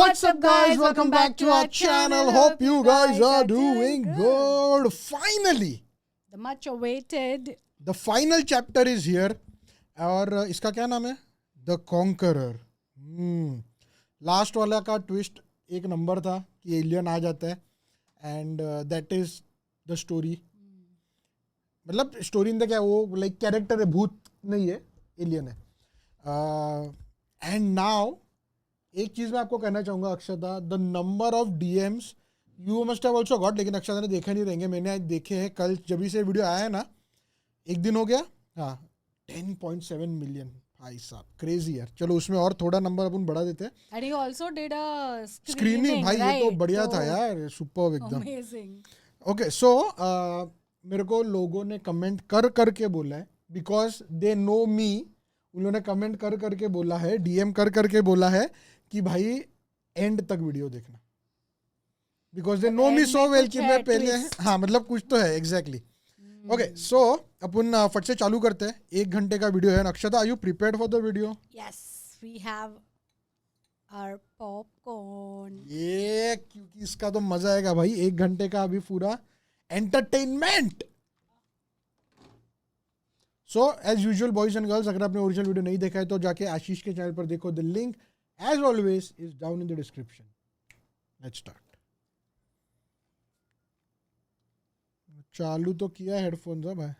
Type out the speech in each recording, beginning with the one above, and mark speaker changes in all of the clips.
Speaker 1: What's up, guys? Welcome back to our channel. Hope you guys are doing good. Finally,
Speaker 2: The much awaited.
Speaker 1: the final chapter is here. और इसका क्या नाम है? The Conqueror. Last वाला का twist एक number था कि एलियन आ जाता है and that is the story. मतलब स्टोरी इन द क्या वो लाइक कैरेक्टर है, भूत नहीं है, एलियन है. एंड नाउ एक चीज मैं आपको कहना चाहूंगा Akshata, the number of DMs you must have also got, लेकिन अक्षता ने देखा नहीं रहेंगे, मैंने आज देखे हैं. कल जब से वीडियो आया है ना, एक दिन हो गया. हाँ, 10.7 मिलियन. भाई साहब क्रेजी यार. चलो उसमें और थोड़ा नंबर अपन बढ़ा देते हैं.
Speaker 2: And he also did a
Speaker 1: screening भाई
Speaker 2: right?
Speaker 1: ये तो बढ़िया
Speaker 2: तो
Speaker 1: था यार, सुपर एकदम.
Speaker 2: Amazing.
Speaker 1: ओके सो मेरे को लोगों ने कमेंट कर करके बोला है, बिकॉज दे नो मी. उन्होंने कमेंट कर करके बोला है, डीएम कर करके बोला है कि भाई एंड तक वीडियो देखना, because they know me so well कि मैं पहले. हाँ मतलब कुछ तो है एग्जैक्टली. ओके सो अपन फट से चालू करते हैं. 1 घंटे का वीडियो है. Akshata, are you prepared for the video?
Speaker 2: Yes, we have our popcorn.
Speaker 1: ये क्योंकि इसका तो मजा आएगा भाई. 1 घंटे का अभी पूरा entertainment. So as usual boys and girls, अगर आपने ओरिजिनल वीडियो नहीं देखा है तो जाके आशीष के चैनल पर देखो. The link as always is down in the description. Let's start. चालू तो किया हेडफोन्स अब है.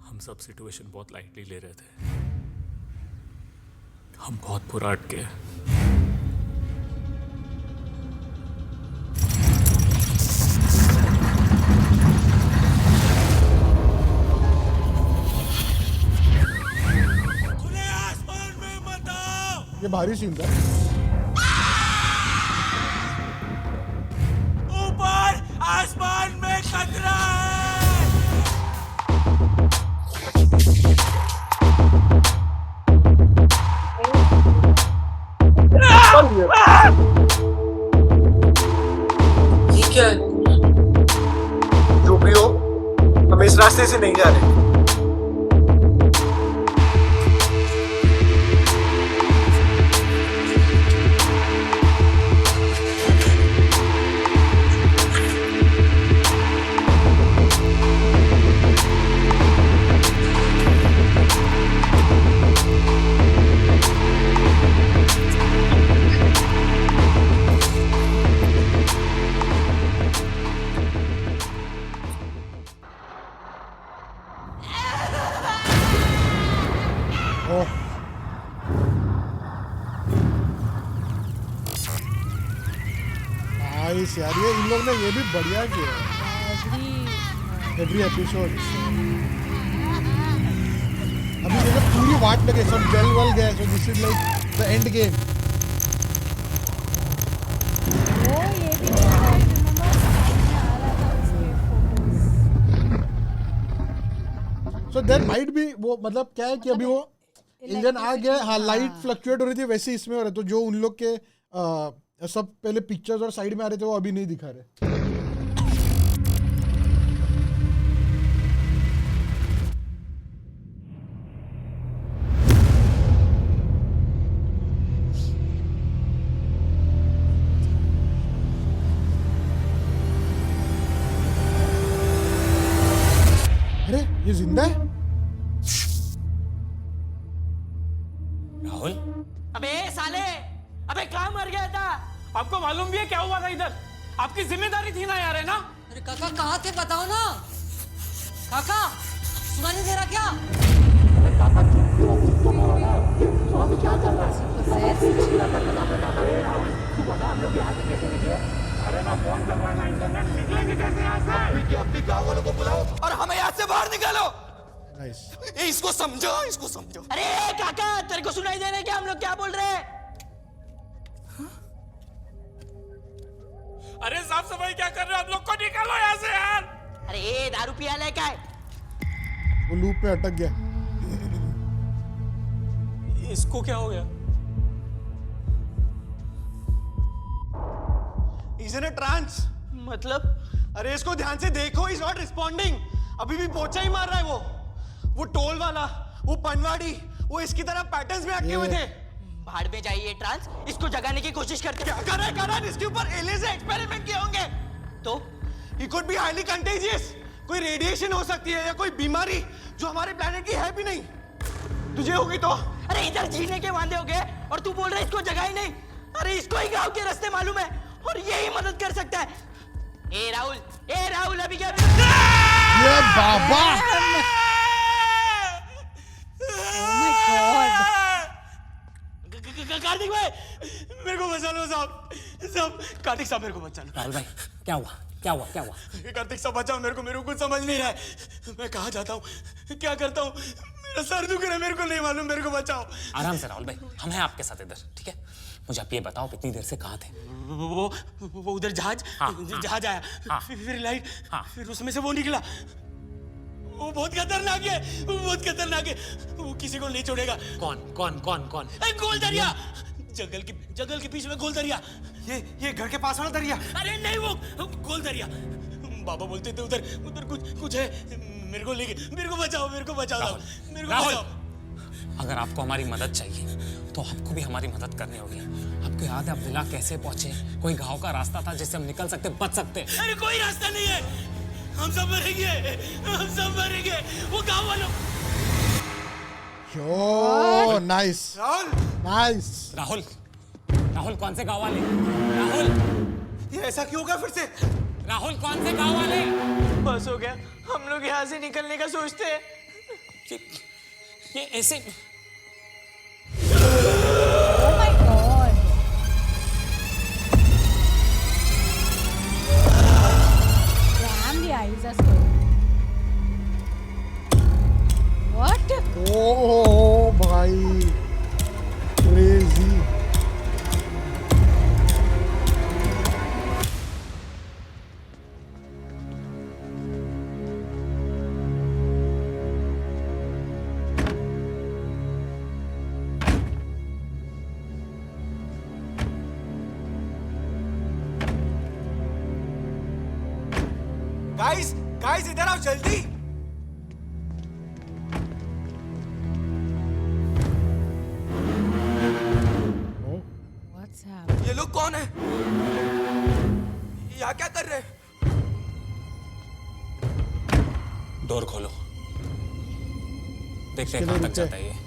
Speaker 3: हम सब सिचुएशन बहुत लाइटली ले रहे थे. हम बहुत बुरा अटके. खुले आसमान में मत आओ.
Speaker 1: ये भारी सीन था.
Speaker 3: ऊपर आसमान में खतरा है.
Speaker 4: ये क्या है? जो भी हो, हम इस रास्ते से नहीं जा रहे.
Speaker 1: ओह नाइस यार. ये इन लोग ने ये भी बढ़िया किया
Speaker 2: Every
Speaker 1: एवरी एपिसोड. अभी देखो पूरी वाट लगे, सब जल वल गए. So this is like the end game.
Speaker 2: वो ये भी नहीं था. Remember आ रहा था उसके photos.
Speaker 1: So there might be वो, मतलब क्या है कि अभी वो इंजन आ गया. हाँ, लाइट फ्लक्चुएट हो रही थी, वैसे इसमें हो रहा है. तो जो उन लोग के सब पहले पिक्चर्स और साइड में आ रहे थे वो अभी नहीं दिखा रहे. अरे ये जिंदा है.
Speaker 3: राहुल,
Speaker 5: अबे साले, अबे कहाँ मर गया था?
Speaker 3: आपको मालूम भी है क्या हुआ था इधर? आपकी जिम्मेदारी थी ना यार, है ना?
Speaker 5: अरे काका कहाँ थे बताओ ना. काका सुना नहीं दे रहा क्या?
Speaker 6: और हमें यहाँ से बाहर निकालो.
Speaker 1: नाइस.
Speaker 6: इसको समझो, इसको समझो.
Speaker 5: अरे काका तेरे को सुनाई दे रहा है क्या हम लोग क्या बोल रहे हैं?
Speaker 3: अरे साफ सफाई क्या कर रहे हो? हम लोग को निकालो यहाँ से यार.
Speaker 5: अरे दारू पिया ले क्या है?
Speaker 1: वो लूप पे अटक गया.
Speaker 3: इसको क्या हो गया?
Speaker 4: He's in a trance.
Speaker 3: मतलब
Speaker 4: अरे इसको ध्यान से देखो, he's not responding. अभी भी पोचा ही मार रहा है वो टोल वाला, वो पनवाड़ी, वो इसकी तरह पैटर्न्स में अटके हुए थे।
Speaker 3: भाड़ में जाइए ट्रांस, इसको जगाने की कोशिश करते।
Speaker 4: क्या कर रहा है? इसके ऊपर एलियन से एक्सपेरिमेंट किए होंगे।
Speaker 3: तो
Speaker 4: He could be highly contagious. कोई रेडिएशन हो सकती है या कोई बीमारी जो हमारे प्लेनेट की है भी नहीं। तुझे होगी तो?
Speaker 3: अरे इधर जीने के वांदे हो गए और तू बोल रहा है इसको जगा ही नहीं। अरे इसको ही गांव के रास्ते मालूम है और यही मदद कर सकता है। ए राहुल अभी क्या?
Speaker 1: ये बाबा
Speaker 2: Oh my God.
Speaker 3: कार्तिक भाई मेरे को बचा लो साहब कार्तिक साहब मेरे को बचा लो।
Speaker 7: राहुल भाई क्या हुआ?
Speaker 4: कार्तिक साहब बचाओ मेरे को कुछ समझ नहीं रहा है। मैं कहाँ जाता हूँ, क्या करता हूँ? मेरा सर दुख रहा है, मेरे को नहीं मालूम, मेरे को बचाओ।
Speaker 7: आराम से राहुल भाई, हम हैं आपके साथ इधर, ठीक है? मुझे आप ये बताओ इतनी देर से कहाँ थे?
Speaker 3: वो उधर जहाज आया, फिर लाइट, फिर उसमें से वो निकला। वो बहुत खतरनाक है, वो किसी को नहीं छोड़ेगा।
Speaker 7: कौन?
Speaker 3: गोल दरिया, जंगल के बीच में गोल दरिया।
Speaker 4: ये घर के पास वाला दरिया?
Speaker 3: अरे नहीं, वो गोल दरिया। बाबा बोलते थे उधर कुछ है। मेरे को बचाओ
Speaker 7: राहुल, अगर आपको हमारी मदद चाहिए तो आपको भी हमारी मदद करनी होगी। आपको याद है आप विला कैसे पहुंचे? कोई गांव का रास्ता था जिससे हम निकल सकते, बच सकते।
Speaker 3: अरे कोई रास्ता नहीं है, हम सब मरेंगे। वो गांव वालों।
Speaker 1: यो नाइस
Speaker 7: राहुल कौन से गांव वाले? राहुल
Speaker 4: ये ऐसा क्यों होगा फिर से?
Speaker 7: राहुल कौन से गांव वाले?
Speaker 3: बस हो गया, हम लोग यहाँ से निकलने का सोचते हैं।
Speaker 7: ये ऐसे
Speaker 2: Oh my God. Damn, the eyes are so. What?
Speaker 1: ओ भाई क्रेजी।
Speaker 4: गाइस इधर आओ जल्दी।
Speaker 2: What's happening?
Speaker 6: ये लोग कौन है? यहाँ क्या कर रहे हैं?
Speaker 7: डोर खोलो, देखते हैं कहाँ तक जाता है ये।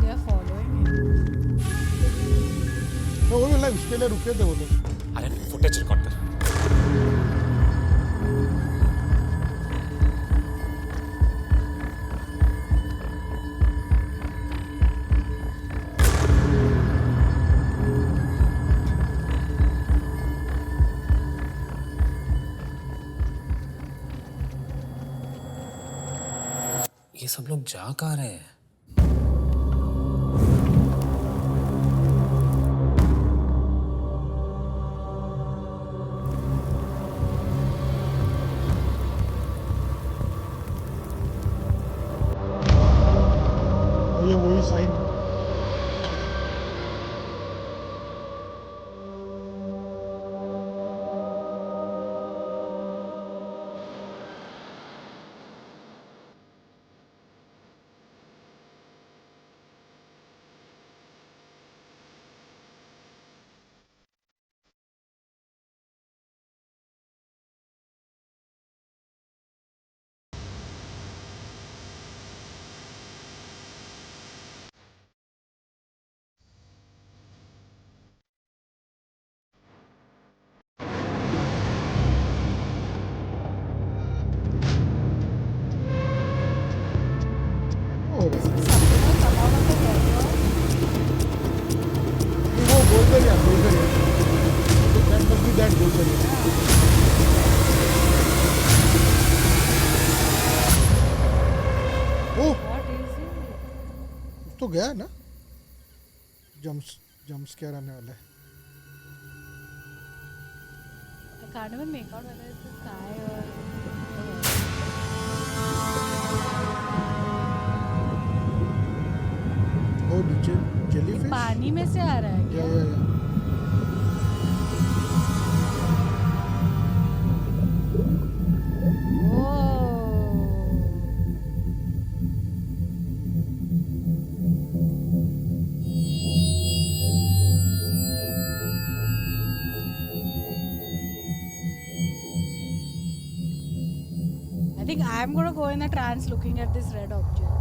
Speaker 2: They are following him.
Speaker 1: तो वो भी उसके लिए रुके थे वो लोग।
Speaker 7: अरे फुटेज रिकॉर्ड कर। ये सब लोग जा कहाँ रहे हैं?
Speaker 1: ये वही साइन। वो गोल दरिया that must be that गोल दरिया। ओ
Speaker 2: What is it?
Speaker 1: तो गया ना। जंप स्केयर आने वाला है.
Speaker 2: I can't even make out whether it's the sky or
Speaker 1: ओ नीचे जेलीफिश.
Speaker 2: पानी में से आ रहा है क्या?
Speaker 1: या.
Speaker 2: I think I'm gonna go in a trance looking at this red object.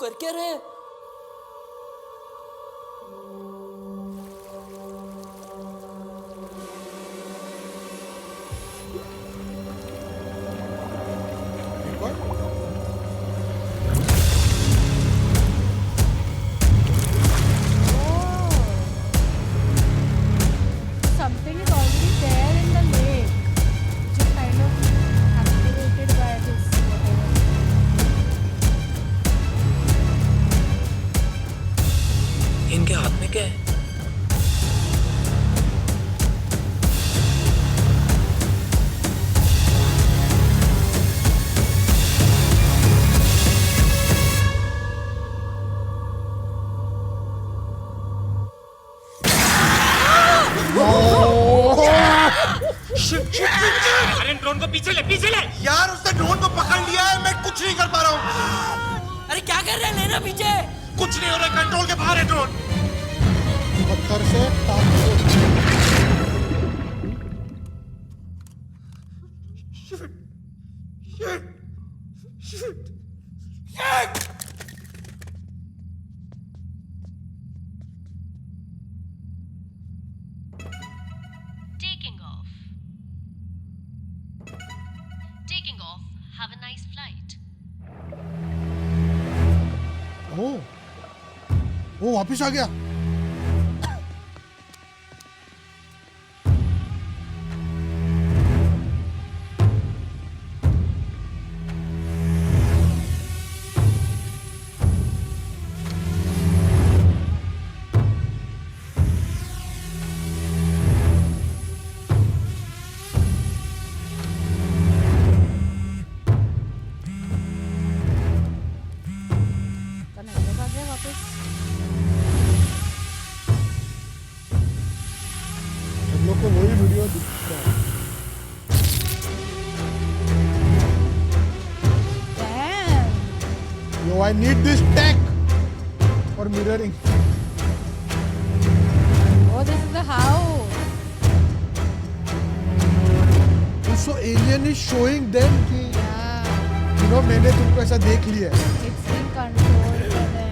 Speaker 5: कर क्या रहे हैं?
Speaker 2: Something is already there in the lake, which is kind of activated by this whatever.
Speaker 7: इनके हाथ में क्या है?
Speaker 3: अरे ड्रोन को पीछे ले
Speaker 6: यार उसने ड्रोन को पकड़ लिया है, मैं कुछ नहीं कर पा रहा हूँ।
Speaker 5: अरे क्या कर रहे हैं? लेना पीछे।
Speaker 6: कुछ नहीं हो रहा, कंट्रोल के बाहर है ड्रोन।
Speaker 1: पत्थर से ताक से
Speaker 8: Taking off. Have a nice flight.
Speaker 1: ओ वापिस आ गया। को वही वीडियो दिख रहा है। Yo, I need this tech for mirroring.
Speaker 2: Oh, this is the how.
Speaker 1: So alien is showing them कि you know मैंने तुमको ऐसा देख लिया है।
Speaker 2: It's being controlled by them.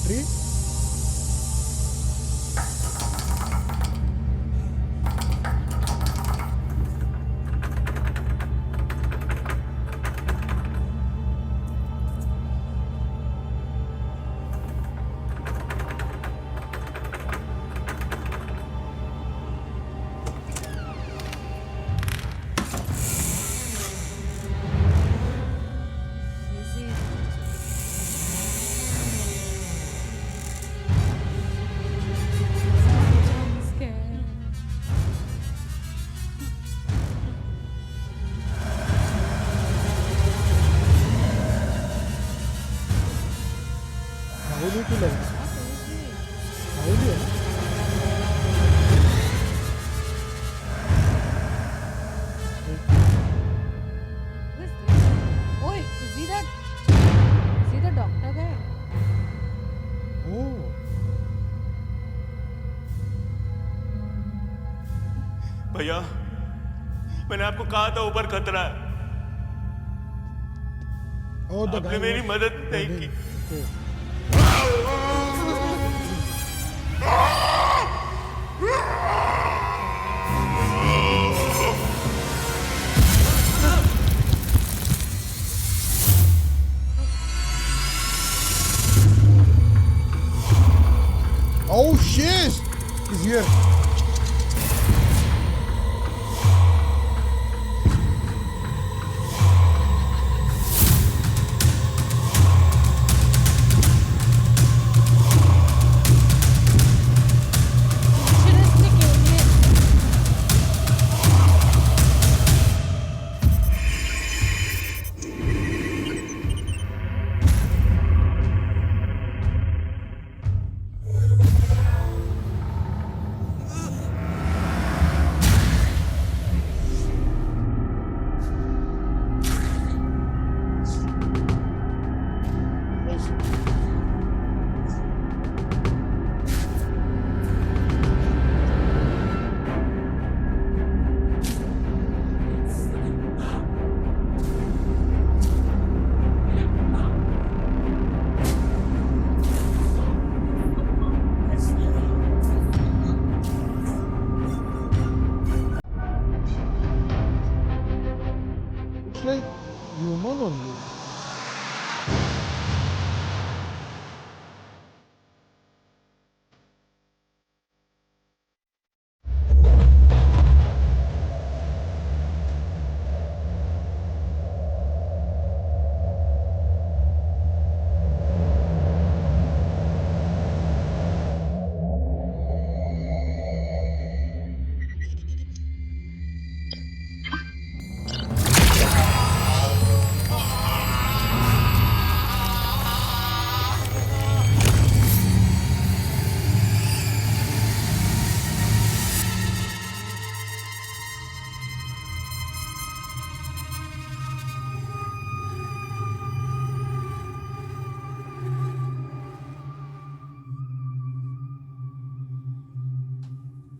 Speaker 1: Factory
Speaker 2: Easy. I'm scared.
Speaker 1: माहौली की लग
Speaker 2: Not easy.
Speaker 1: माहौली है ना
Speaker 2: Who is this? Oh, is he the doctor guy?
Speaker 1: ओह
Speaker 4: भैया मैंने आपको कहा था ऊपर खतरा है
Speaker 1: ओह द
Speaker 4: आपने मेरी मदद नहीं की
Speaker 1: Oh shit! He's here.
Speaker 2: Futuristic alien.
Speaker 1: It's like human only.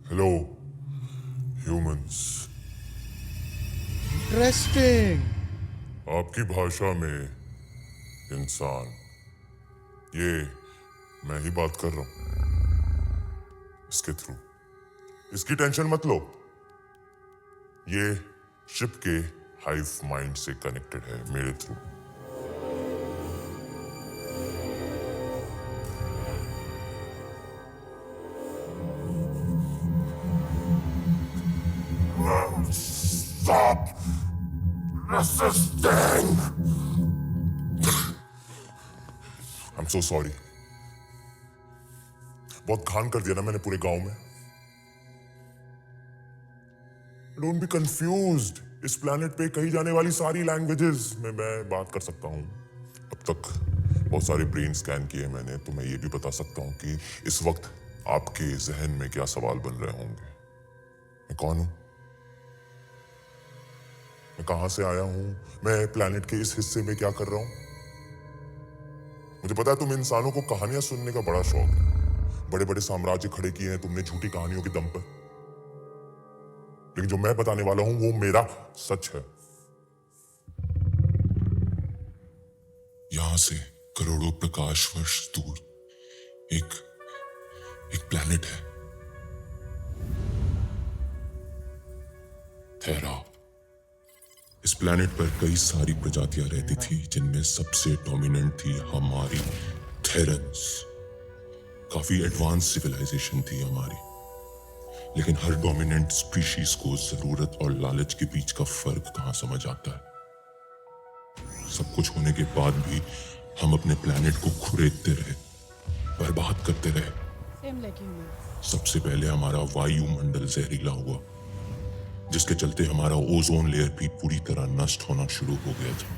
Speaker 6: Hello humans
Speaker 1: Interesting.
Speaker 6: आपकी भाषा में इंसान ये मैं ही बात कर रहा हूं इसके थ्रू इसकी टेंशन मत लो ये शिप के हाइव माइंड से कनेक्टेड है मेरे through Stop resisting. I'm so sorry. बहुत खान कर दिया ना मैंने पूरे गांव में Don't be confused. इस प्लेनेट पे कही जाने वाली सारी लैंग्वेजेस में मैं बात कर सकता हूँ अब तक बहुत सारे ब्रेन स्कैन किए मैंने तो मैं ये भी बता सकता हूँ कि इस वक्त आपके जहन में क्या सवाल बन रहे होंगे मैं कौन हूँ मैं कहां से आया हूं मैं प्लेनेट के इस हिस्से में क्या कर रहा हूं मुझे पता है तुम इंसानों को कहानियां सुनने का बड़ा शौक है बड़े बड़े साम्राज्य खड़े किए हैं तुमने झूठी कहानियों के दम पर लेकिन जो मैं बताने वाला हूं वो मेरा सच है यहां से करोड़ों प्रकाश वर्ष दूर एक प्लेनेट है, थेरा। इस प्लेनेट पर कई सारी प्रजातियां रहती थी, जिनमें सबसे डोमिनेंट थी हमारी थेरन्स। काफी एडवांस सिविलाइजेशन थी हमारी, लेकिन हर डोमिनेंट स्पीशीज को जरूरत और लालच के बीच का फर्क कहां समझ आता है। सब कुछ होने के बाद भी हम अपने प्लेनेट को खुरेदते रहे, बर्बाद करते रहे।
Speaker 2: Same like humans.
Speaker 6: सबसे पहले हमारा वायुमंडल जहरीला हुआ, जिसके चलते हमारा ओजोन लेयर भी पूरी तरह नष्ट होना शुरू हो गया था।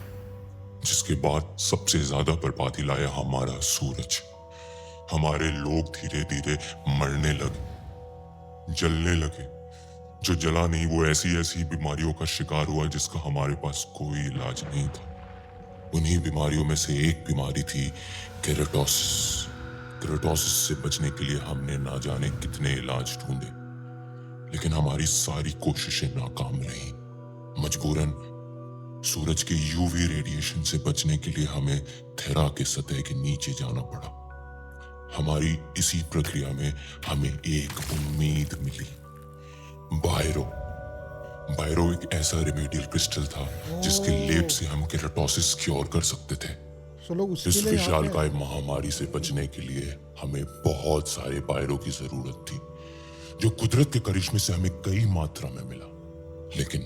Speaker 6: जिसके बाद सबसे ज्यादा बर्बादी लाया हमारा सूरज। हमारे लोग धीरे धीरे मरने लगे, जलने लगे। जो जला नहीं वो ऐसी ऐसी बीमारियों का शिकार हुआ जिसका हमारे पास कोई इलाज नहीं था। उन्हीं बीमारियों में से एक बीमारी थी केराटोसिस। केराटोसिस से बचने के लिए हमने ना जाने कितने इलाज ढूंढे, लेकिन हमारी सारी कोशिशें नाकाम रहीं। मजबूरन सूरज के यूवी रेडिएशन से बचने के लिए हमें थेरा के सतह के नीचे जाना पड़ा। हमारी इसी प्रक्रिया में हमें एक उम्मीद मिली, बायरो। बायरो एक ऐसा रेमेडियल क्रिस्टल था जिसके लेप से हम केराटोसिस क्योर कर सकते थे।
Speaker 1: सो लोग उसके
Speaker 6: इस
Speaker 1: लिए यहाँ पे-
Speaker 6: विशालकाय महामारी से बचने के लिए हमें बहुत सारे बायरो की जरूरत थी, जो कुदरत के करिश्मे से हमें कई मात्रा में मिला। लेकिन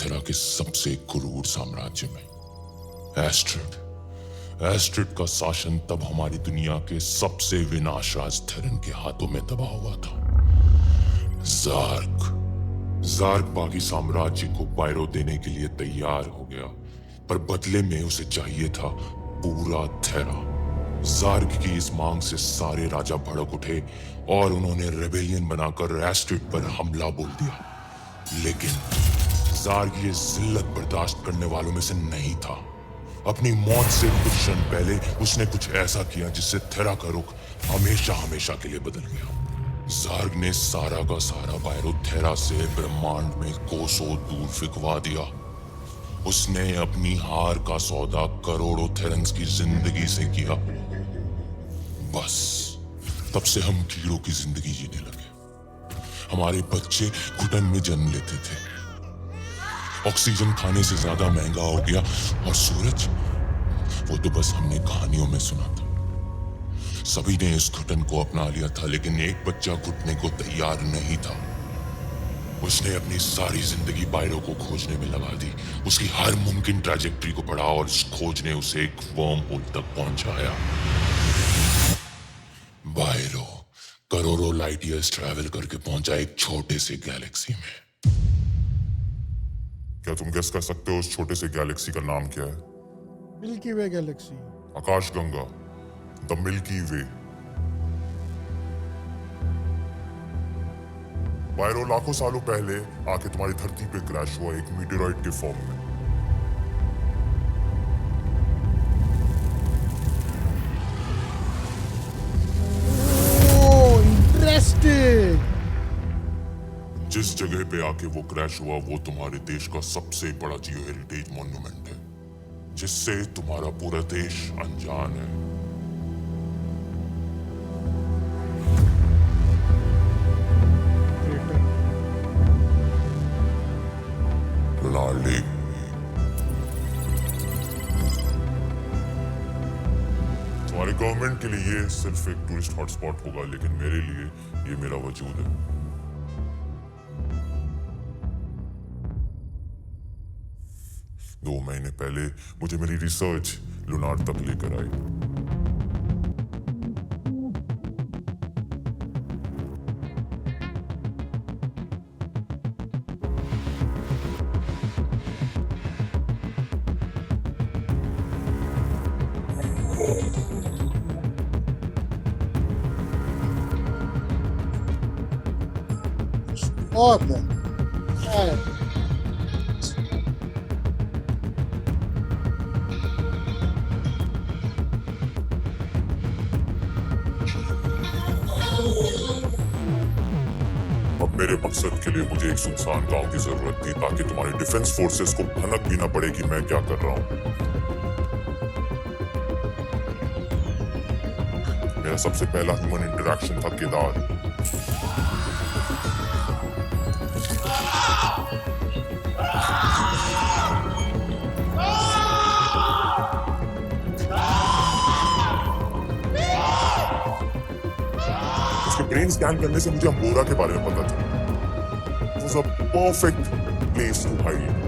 Speaker 6: थेरा के सबसे क्रूर साम्राज्य में एस्ट्रिड का शासन तब हमारी दुनिया के सबसे विनाशराज थेरन के हाथों में दबा हुआ था। जार्क बाकी साम्राज्य को बायरो देने के लिए तैयार हो गया, पर बदले में उसे चाहिए था पूरा थेरा। जार्क की इस मांग से सारे राजा भड़क उठे और उन्होंने रेबेलियन बनाकर एस्ट्रिड पर हमला बोल दिया। लेकिन जार्क ये जिल्लत बर्दाश्त करने वालों में से नहीं था। अपनी मौत से कुछ क्षण पहले उसने कुछ ऐसा किया जिससे थेरा का रुख हमेशा हमेशा के लिए बदल गया। जार्क ने सारा का सारा बायरो थेरा से ब्रह्मांड में कोसों दूर फिकवा दिया। उसने अपनी हार का सौदा करोड़ों थेरन्स की जिंदगी से किया। बस तब से हम कीड़ों की जिंदगी जीने लगे। हमारे बच्चे घुटन में जन्म लेते थे। ऑक्सीजन खाने से ज्यादा महंगा हो गया, और सूरज, वो तो बस हमने कहानियों में सुना था। सभी ने इस घुटन को अपना लिया था, लेकिन एक बच्चा घुटने को तैयार नहीं था। उसने अपनी सारी जिंदगी बायरो को खोजने में लगा दी। उसकी हर मुमकिन ट्रैजेक्टरी को पढ़ा और इस खोज ने उसे एक वर्म होल तक पहुंचाया। बायरो करोड़ों लाइट ईयर्स ट्रैवल करके पहुंचा एक छोटे से गैलेक्सी में। क्या तुम गेस कर सकते हो उस छोटे से गैलेक्सी का नाम क्या है?
Speaker 1: मिल्की वे गैलेक्सी।
Speaker 6: आकाशगंगा, द मिल्की वे। बायरो लाखों सालों पहले आके तुम्हारी धरती पे क्रैश हुआ, एक मीटेरॉइड के फॉर्म में।
Speaker 1: ओह, इंटरेस्टिंग।
Speaker 6: जिस जगह पे आके वो क्रैश हुआ वो तुम्हारे देश का सबसे बड़ा जियो हेरिटेज मॉन्यूमेंट है, जिससे तुम्हारा पूरा देश अनजान है। Lunar lake. तुम्हारी गवर्नमेंट के लिए ये सिर्फ एक टूरिस्ट हॉटस्पॉट होगा, लेकिन मेरे लिए ये मेरा वजूद है। 2 महीने पहले मुझे मेरी रिसर्च लुनार तक लेकर आई।
Speaker 1: और है।
Speaker 6: अब मेरे मकसद के लिए मुझे एक सुनसान गांव की जरूरत थी, ताकि तुम्हारी डिफेंस फोर्सेस को भनक भी ना पड़े कि मैं क्या कर रहा हूं। मेरा सबसे पहला ह्यूमन इंटरेक्शन था केदार। उसके ब्रेन स्कैन करने से मुझे अंबोरा के बारे में पता था। It was a perfect place to hide.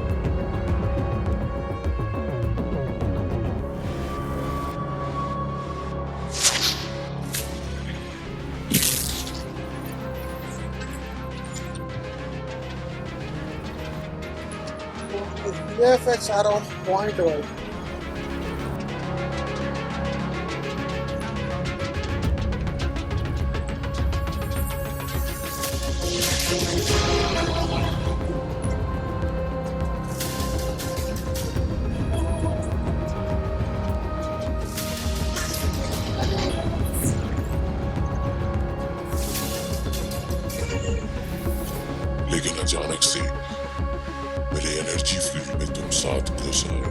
Speaker 1: VFX are on point भाई।
Speaker 6: लेकिन अचानक से मेरे एनर्जी फील्ड में तुम साथ घुस आए।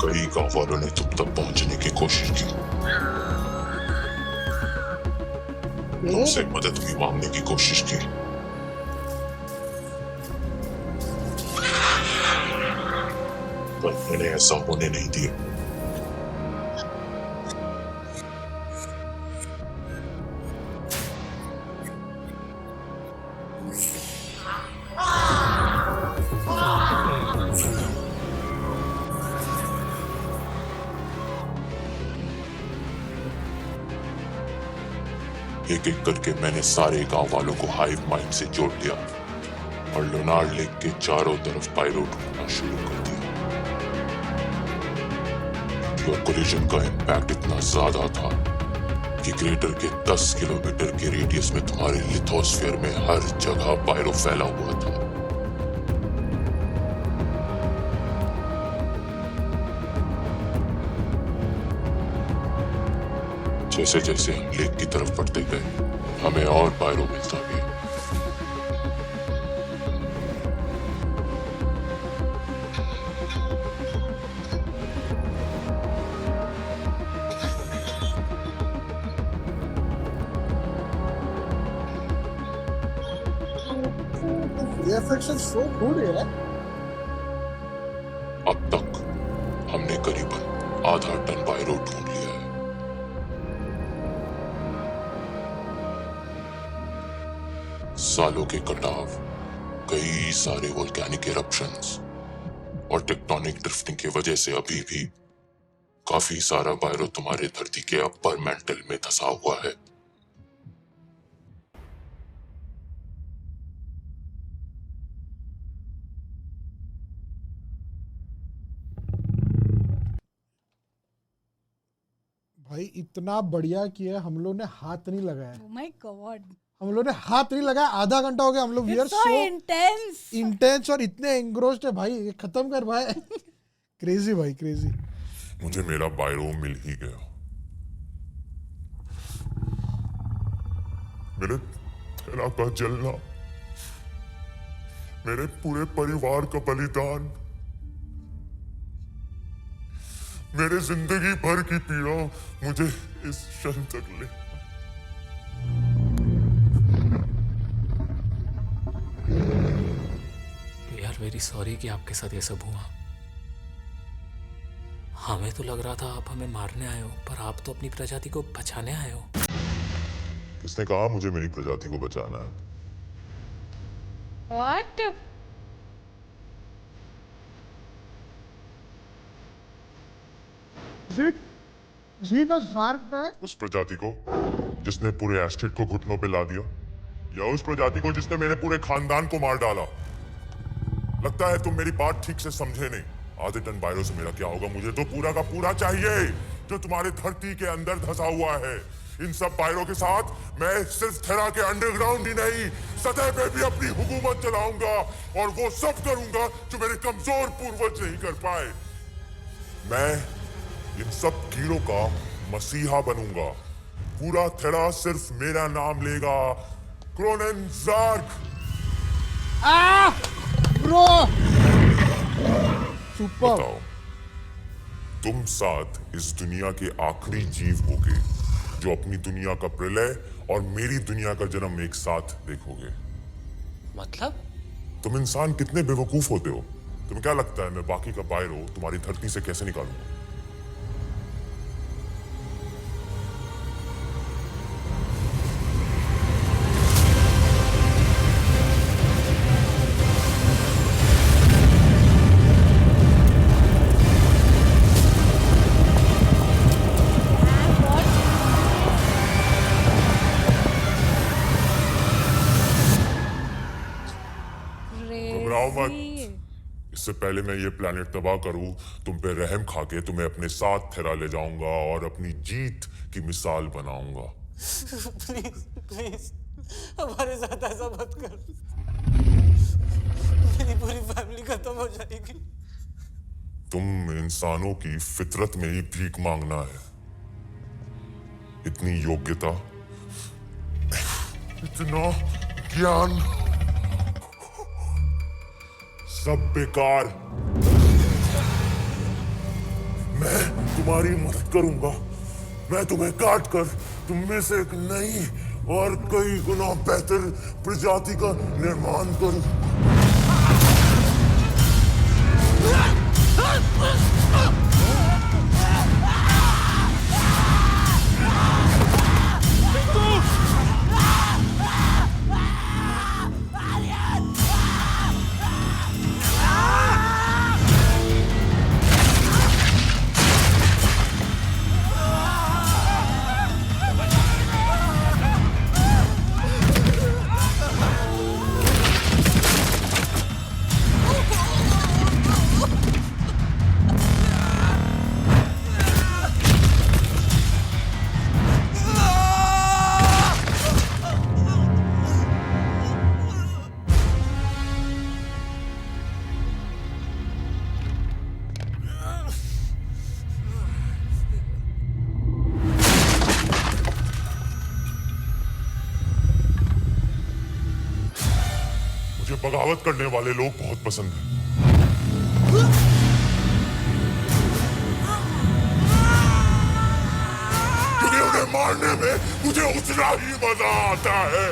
Speaker 6: कई गांव वालों ने तुम तक पहुंचने की कोशिश की, तुमसे मदद भी मांगने की कोशिश की, पर मैंने ऐसा होने नहीं दिया। एक एक करके मैंने सारे गांव वालों को हाइव माइंड से जोड़ लिया और लोनार लेक के चारों तरफ पायरो ढूंढना शुरू कर दिया। योर कोलिजन का इम्पैक्ट इतना ज्यादा था कि क्रेटर के 10 किलोमीटर के रेडियस में तुम्हारे लिथोस्फीयर में हर जगह पायरो फैला हुआ था। जैसे जैसे हम लेक की तरफ बढ़ते गए, हमें और पायरो मिलता गया।
Speaker 1: VFX is so good यार।
Speaker 6: अब तक हमने करीबन आधा टन पायरो ढूंढ लिया है। सालों के कटाव, कई सारे वोल्केनिक इरप्शंस और टेक्टोनिक ड्रिफ्टिंग की वजह से अभी भी काफी सारा पायरो तुम्हारे धरती के अपर मेंटल में धंसा हुआ है।
Speaker 1: भाई इतना बढ़िया किया, हम लोग ने हाथ नहीं लगाया।
Speaker 2: Oh my God.
Speaker 1: हम लोग ने हाथ नहीं लगाया, आधा घंटा हो गया। हम लोग we are
Speaker 2: It's so
Speaker 1: so
Speaker 2: intense.
Speaker 1: Intense और इतने एंग्रोस्ड है भाई। ये खत्म कर भाई। क्रेजी भाई, क्रेजी।
Speaker 6: मुझे मेरा पायरो मिल ही गया। मेरे थैला का जलना, मेरे पूरे परिवार का बलिदान, मेरे जिंदगी भर की पीड़ा मुझे इस क्षण तक ले।
Speaker 7: वी आर वेरी सॉरी कि आपके साथ ये सब हुआ। हमें तो लग रहा था आप हमें मारने आए हो, पर आप तो अपनी प्रजाति को बचाने आए हो।
Speaker 6: किसने कहा मुझे मेरी प्रजाति को बचाना है?
Speaker 2: What?
Speaker 6: उस प्रजाति को जिसने पूरे एस्टेट को घुटनों पे ला दिया, या उस प्रजाति को जिसने मेरे पूरे खानदान को मार डाला? लगता है तुम मेरी बात ठीक से समझे नहीं। आधे टन बायरो से मेरा क्या होगा? मुझे तो पूरा का पूरा चाहिए जो तुम्हारे धरती के अंदर धंसा हुआ है। इन सब बायरों के साथ मैं सिर्फ थेरा के अंडरग्राउंड ही नहीं, सतह पे भी अपनी हुकूमत चलाऊंगा और वो सब करूंगा जो मेरे कमजोर पूर्वज नहीं कर पाए। मैं इन सब कीड़ों का मसीहा बनूंगा। पूरा थेरा सिर्फ मेरा नाम लेगा, क्रोनन ज़ार्क।
Speaker 1: Bro super.
Speaker 6: बताओ, तुम साथ इस दुनिया के आखिरी जीव होगे जो अपनी दुनिया का प्रलय और मेरी दुनिया का जन्म एक साथ देखोगे।
Speaker 7: मतलब
Speaker 6: तुम इंसान कितने बेवकूफ होते हो। तुम्हें क्या लगता है मैं बाकी का बायरो तुम्हारी धरती से कैसे निकालूंगा? घबराओ मत। इससे पहले मैं ये प्लेनेट तबाह करूं, तुम पे रहम खाके तुम्हें अपने साथ ठहरा ले जाऊंगा और अपनी जीत की मिसाल बनाऊंगा।
Speaker 7: प्लीज प्लीज हमारे साथ ऐसा मत कर। मेरी पूरी फैमिली खत्म हो जाएगी।
Speaker 6: तुम इंसानों की फितरत में ही भीख मांगना है। इतनी योग्यता, इतना ज्ञान, सब बेकार। मैं तुम्हारी मदद करूंगा। मैं तुम्हें काट कर तुम में से एक नई और कई गुना बेहतर प्रजाति का निर्माण करूं। मुझे बगावत करने वाले लोग बहुत पसंद हैं। क्योंकि उन्हें मारने में मुझे उतना ही मजा आता है।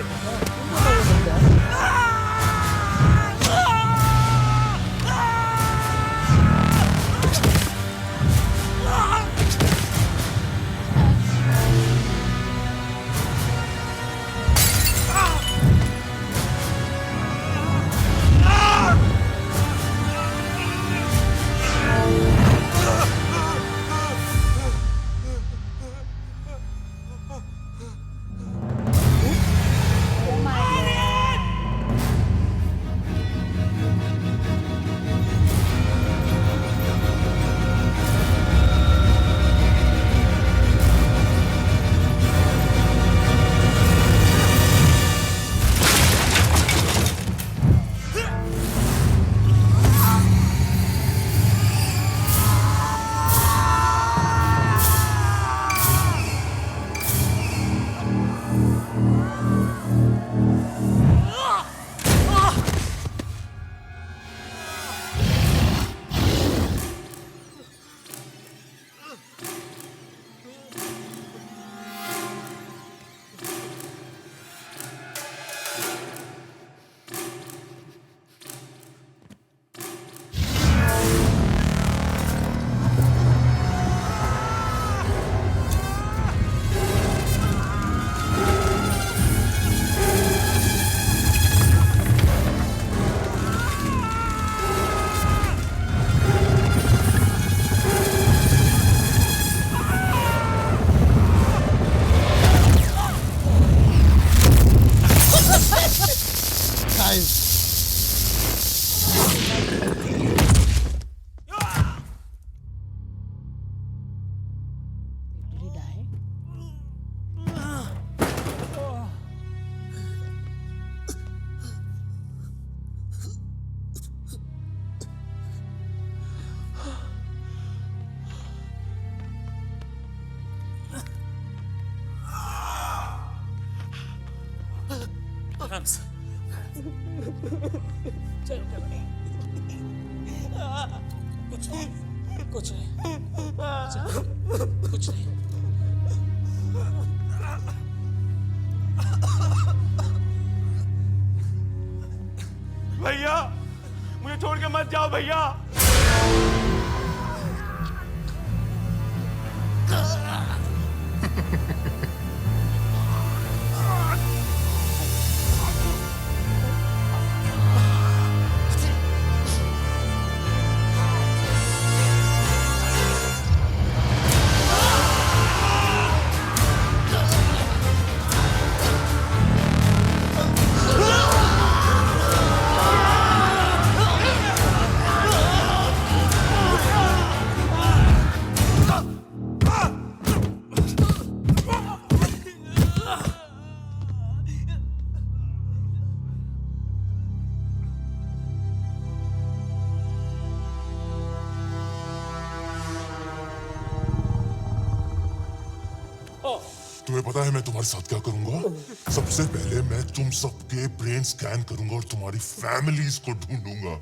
Speaker 7: आराम से। कुछ कुछ नहीं कुछ नहीं।
Speaker 4: भैया मुझे छोड़ के मत जाओ भैया।
Speaker 6: तुम्हें पता है मैं तुम्हारे साथ क्या करूंगा? सबसे पहले मैं तुम सबके ब्रेन स्कैन करूंगा और तुम्हारी फैमिलीज को ढूंढूंगा।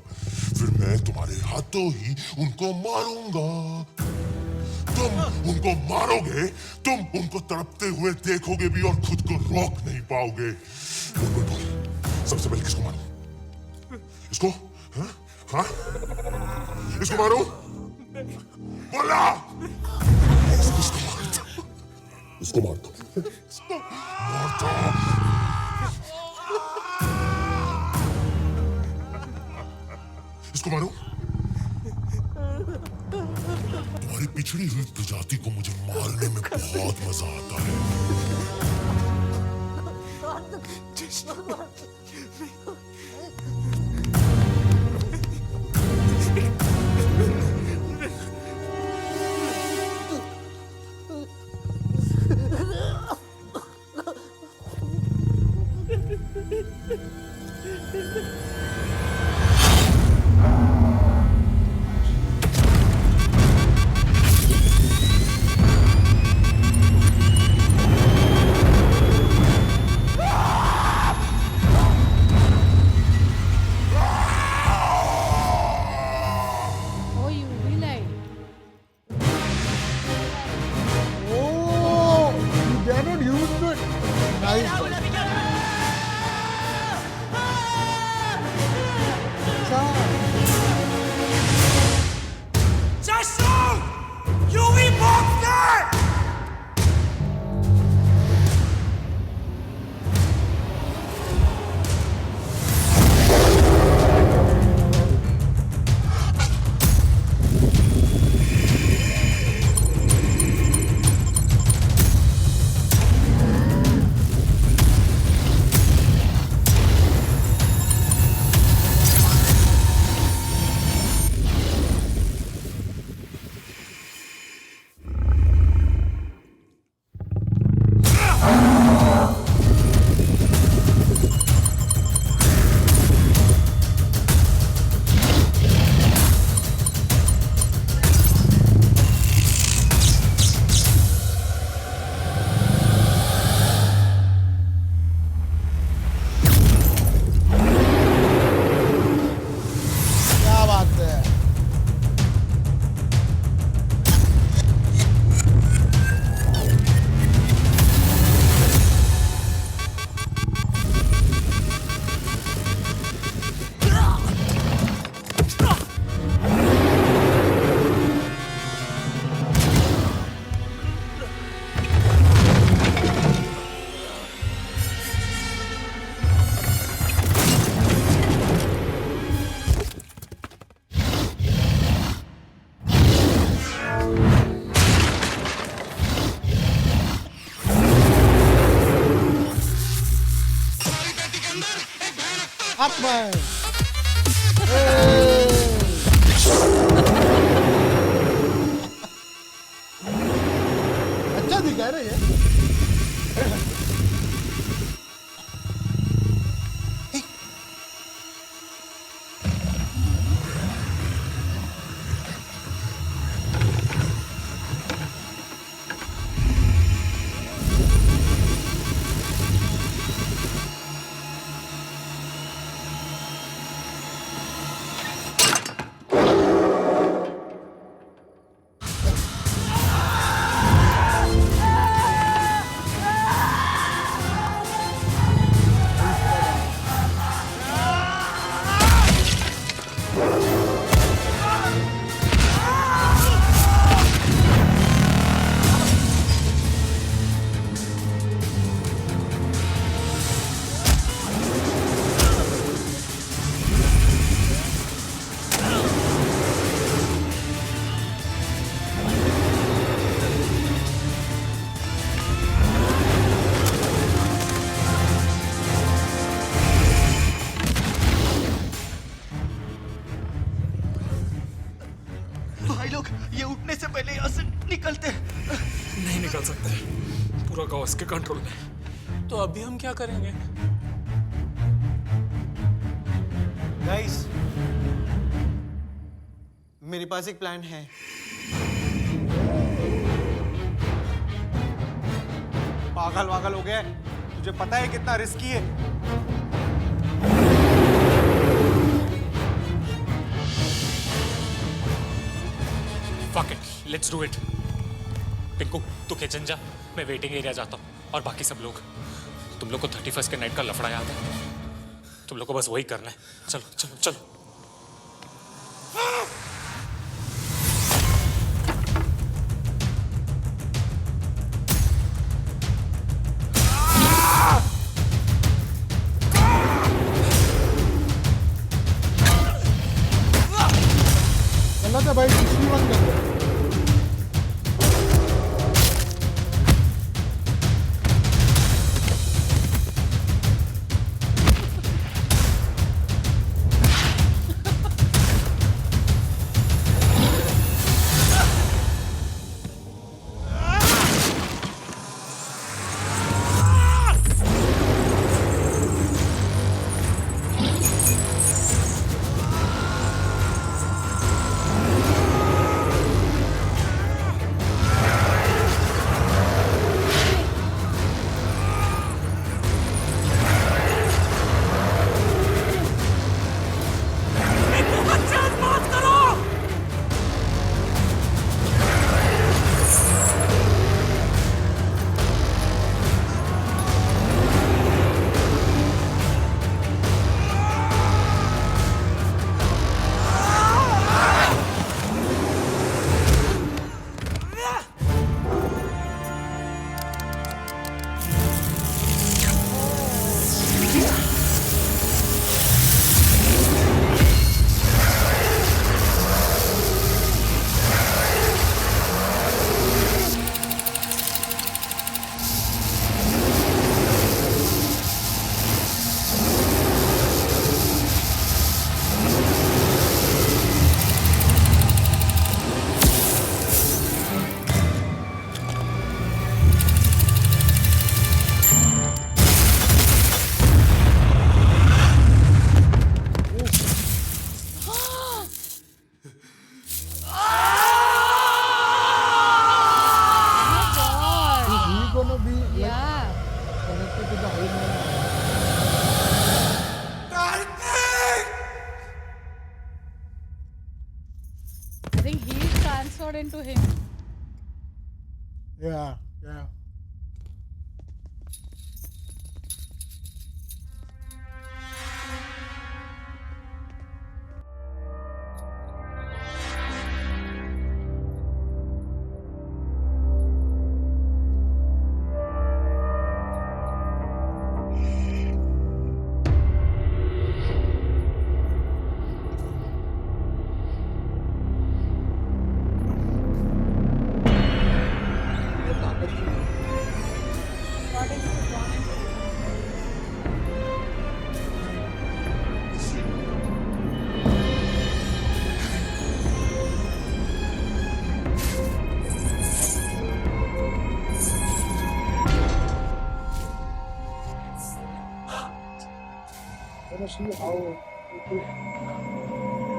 Speaker 6: फिर मैं तुम्हारे हाथों ही उनको मारूंगा। तुम उनको मारोगे, तुम उनको तड़पते हुए देखोगे भी और खुद को रोक नहीं पाओगे। बोल बोल बोल, सबसे पहले किसको मारूं? इसको? हाँ? हाँ? इसको मारूं? बोला! इसको मार दो। इसको मार दो। इसको मारो। तुम्हारी पिछड़ी हुई प्रजाति को मुझे मारने में बहुत मजा आता है।
Speaker 2: Oh, UV light.
Speaker 1: Oh, you cannot use it. Nice. अच्छा, क्या बात है? Up man. Hey. अच्छा दिखा रहा है ये।
Speaker 4: भाई लोग ये उठने से पहले यहाँ से निकलते।
Speaker 7: नहीं निकल सकते, पूरा गांव इसके कंट्रोल में। तो अभी हम क्या करेंगे?
Speaker 4: गाइस, मेरे पास एक प्लान है। पागल वागल हो गया है? तुझे पता है कितना रिस्की है?
Speaker 7: Fuck it, let's do it. Pinku, तू किचन जा, मैं वेटिंग एरिया जाता हूँ। और बाकी सब लोग, तुम लोग को 31st के नाइट का लफड़ा याद है? तुम लोग को बस वही करना है। चलो चलो चलो।
Speaker 1: गलत है भाई, 61 कर दो।
Speaker 2: transferred into him.
Speaker 1: Yeah, yeah. Let us see how it is.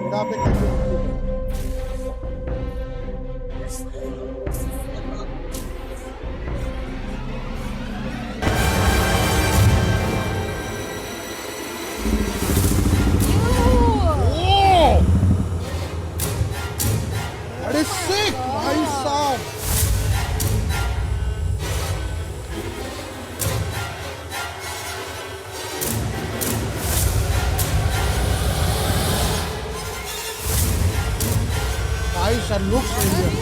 Speaker 1: बुढ़ापे कैसे That is sick, भाई साहब. Nice and looks alien.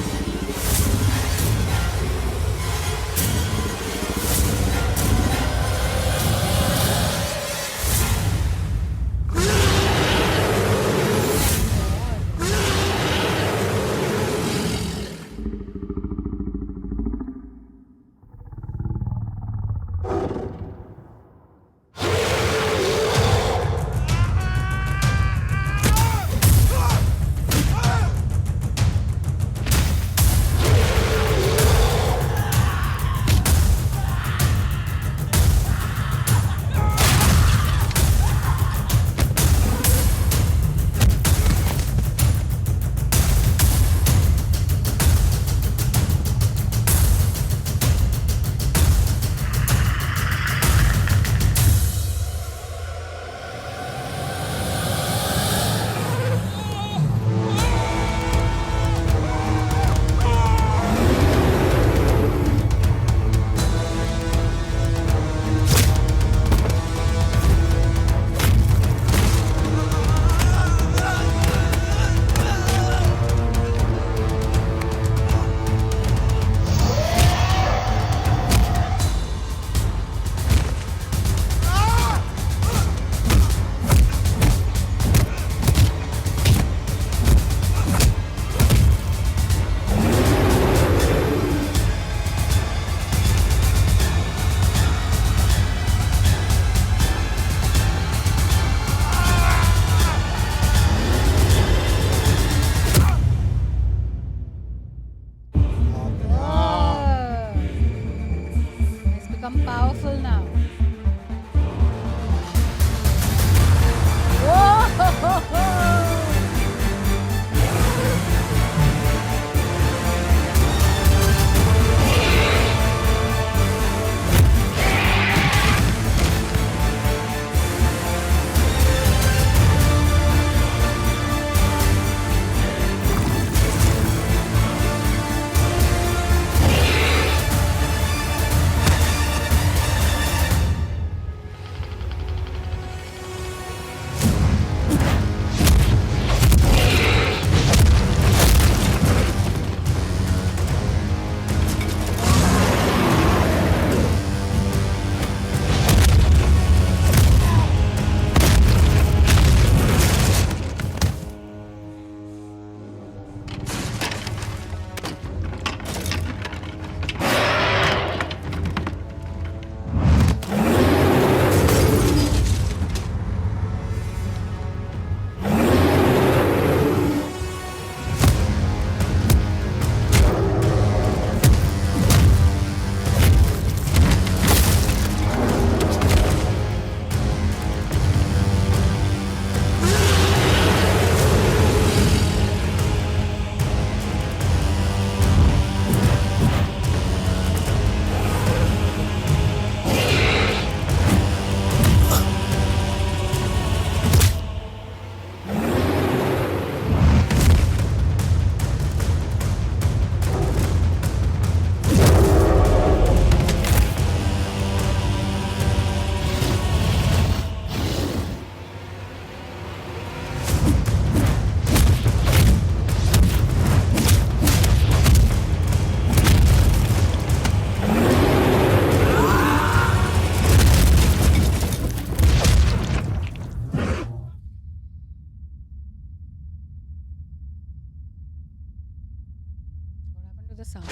Speaker 2: to the sound.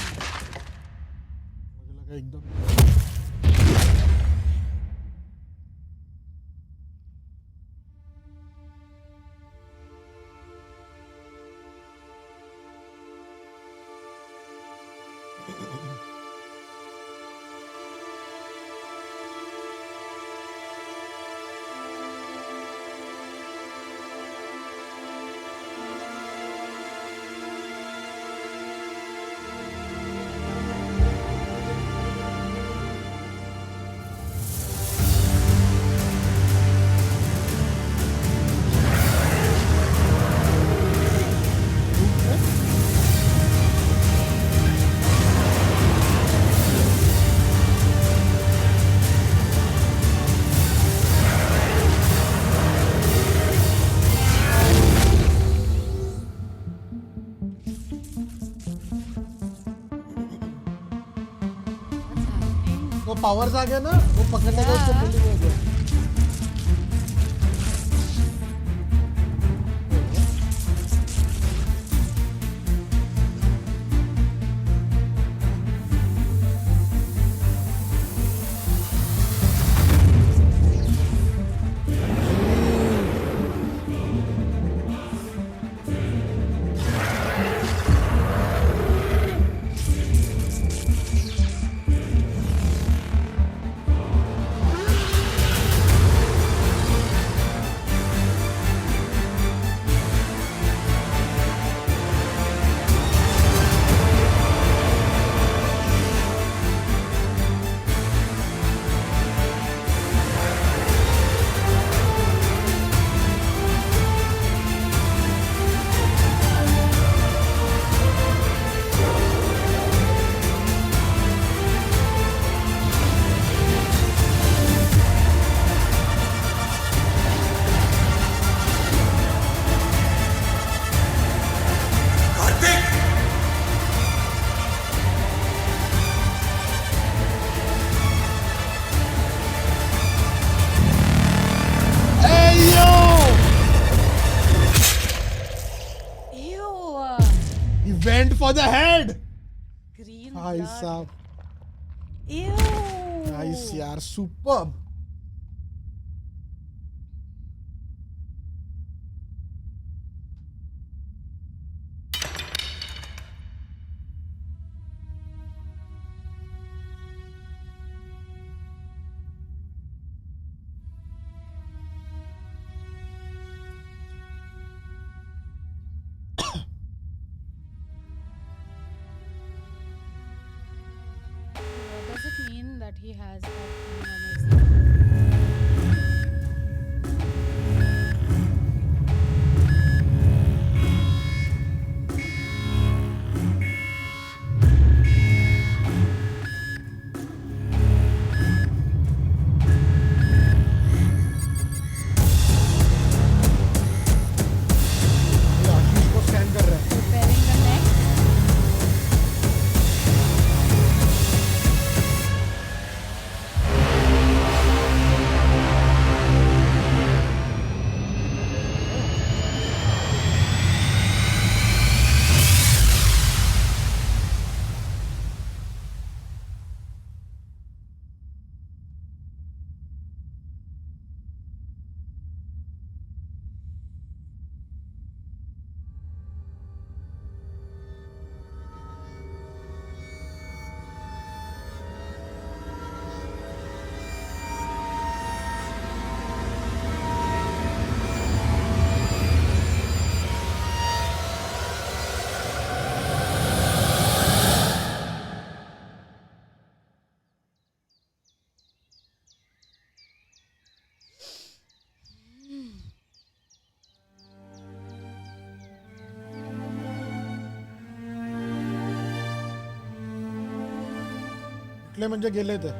Speaker 1: मुझे लगा एकदम
Speaker 2: What's happening?
Speaker 1: वो पावर्स आ गया ना, वो पकड़ने का उससे फीलिंग हो गया.
Speaker 2: Ew!
Speaker 1: He went for the head.
Speaker 2: Green
Speaker 1: भाई
Speaker 2: blood.
Speaker 1: साहब,
Speaker 2: Ew!
Speaker 1: नाइस यार, superb.
Speaker 2: What does it mean that he has that thing on his lip?
Speaker 1: ये आशीष को स्कैन कर रहा है.
Speaker 2: Preparing the next.
Speaker 1: कुठले म्हणजे गेले ते.
Speaker 2: Yeah,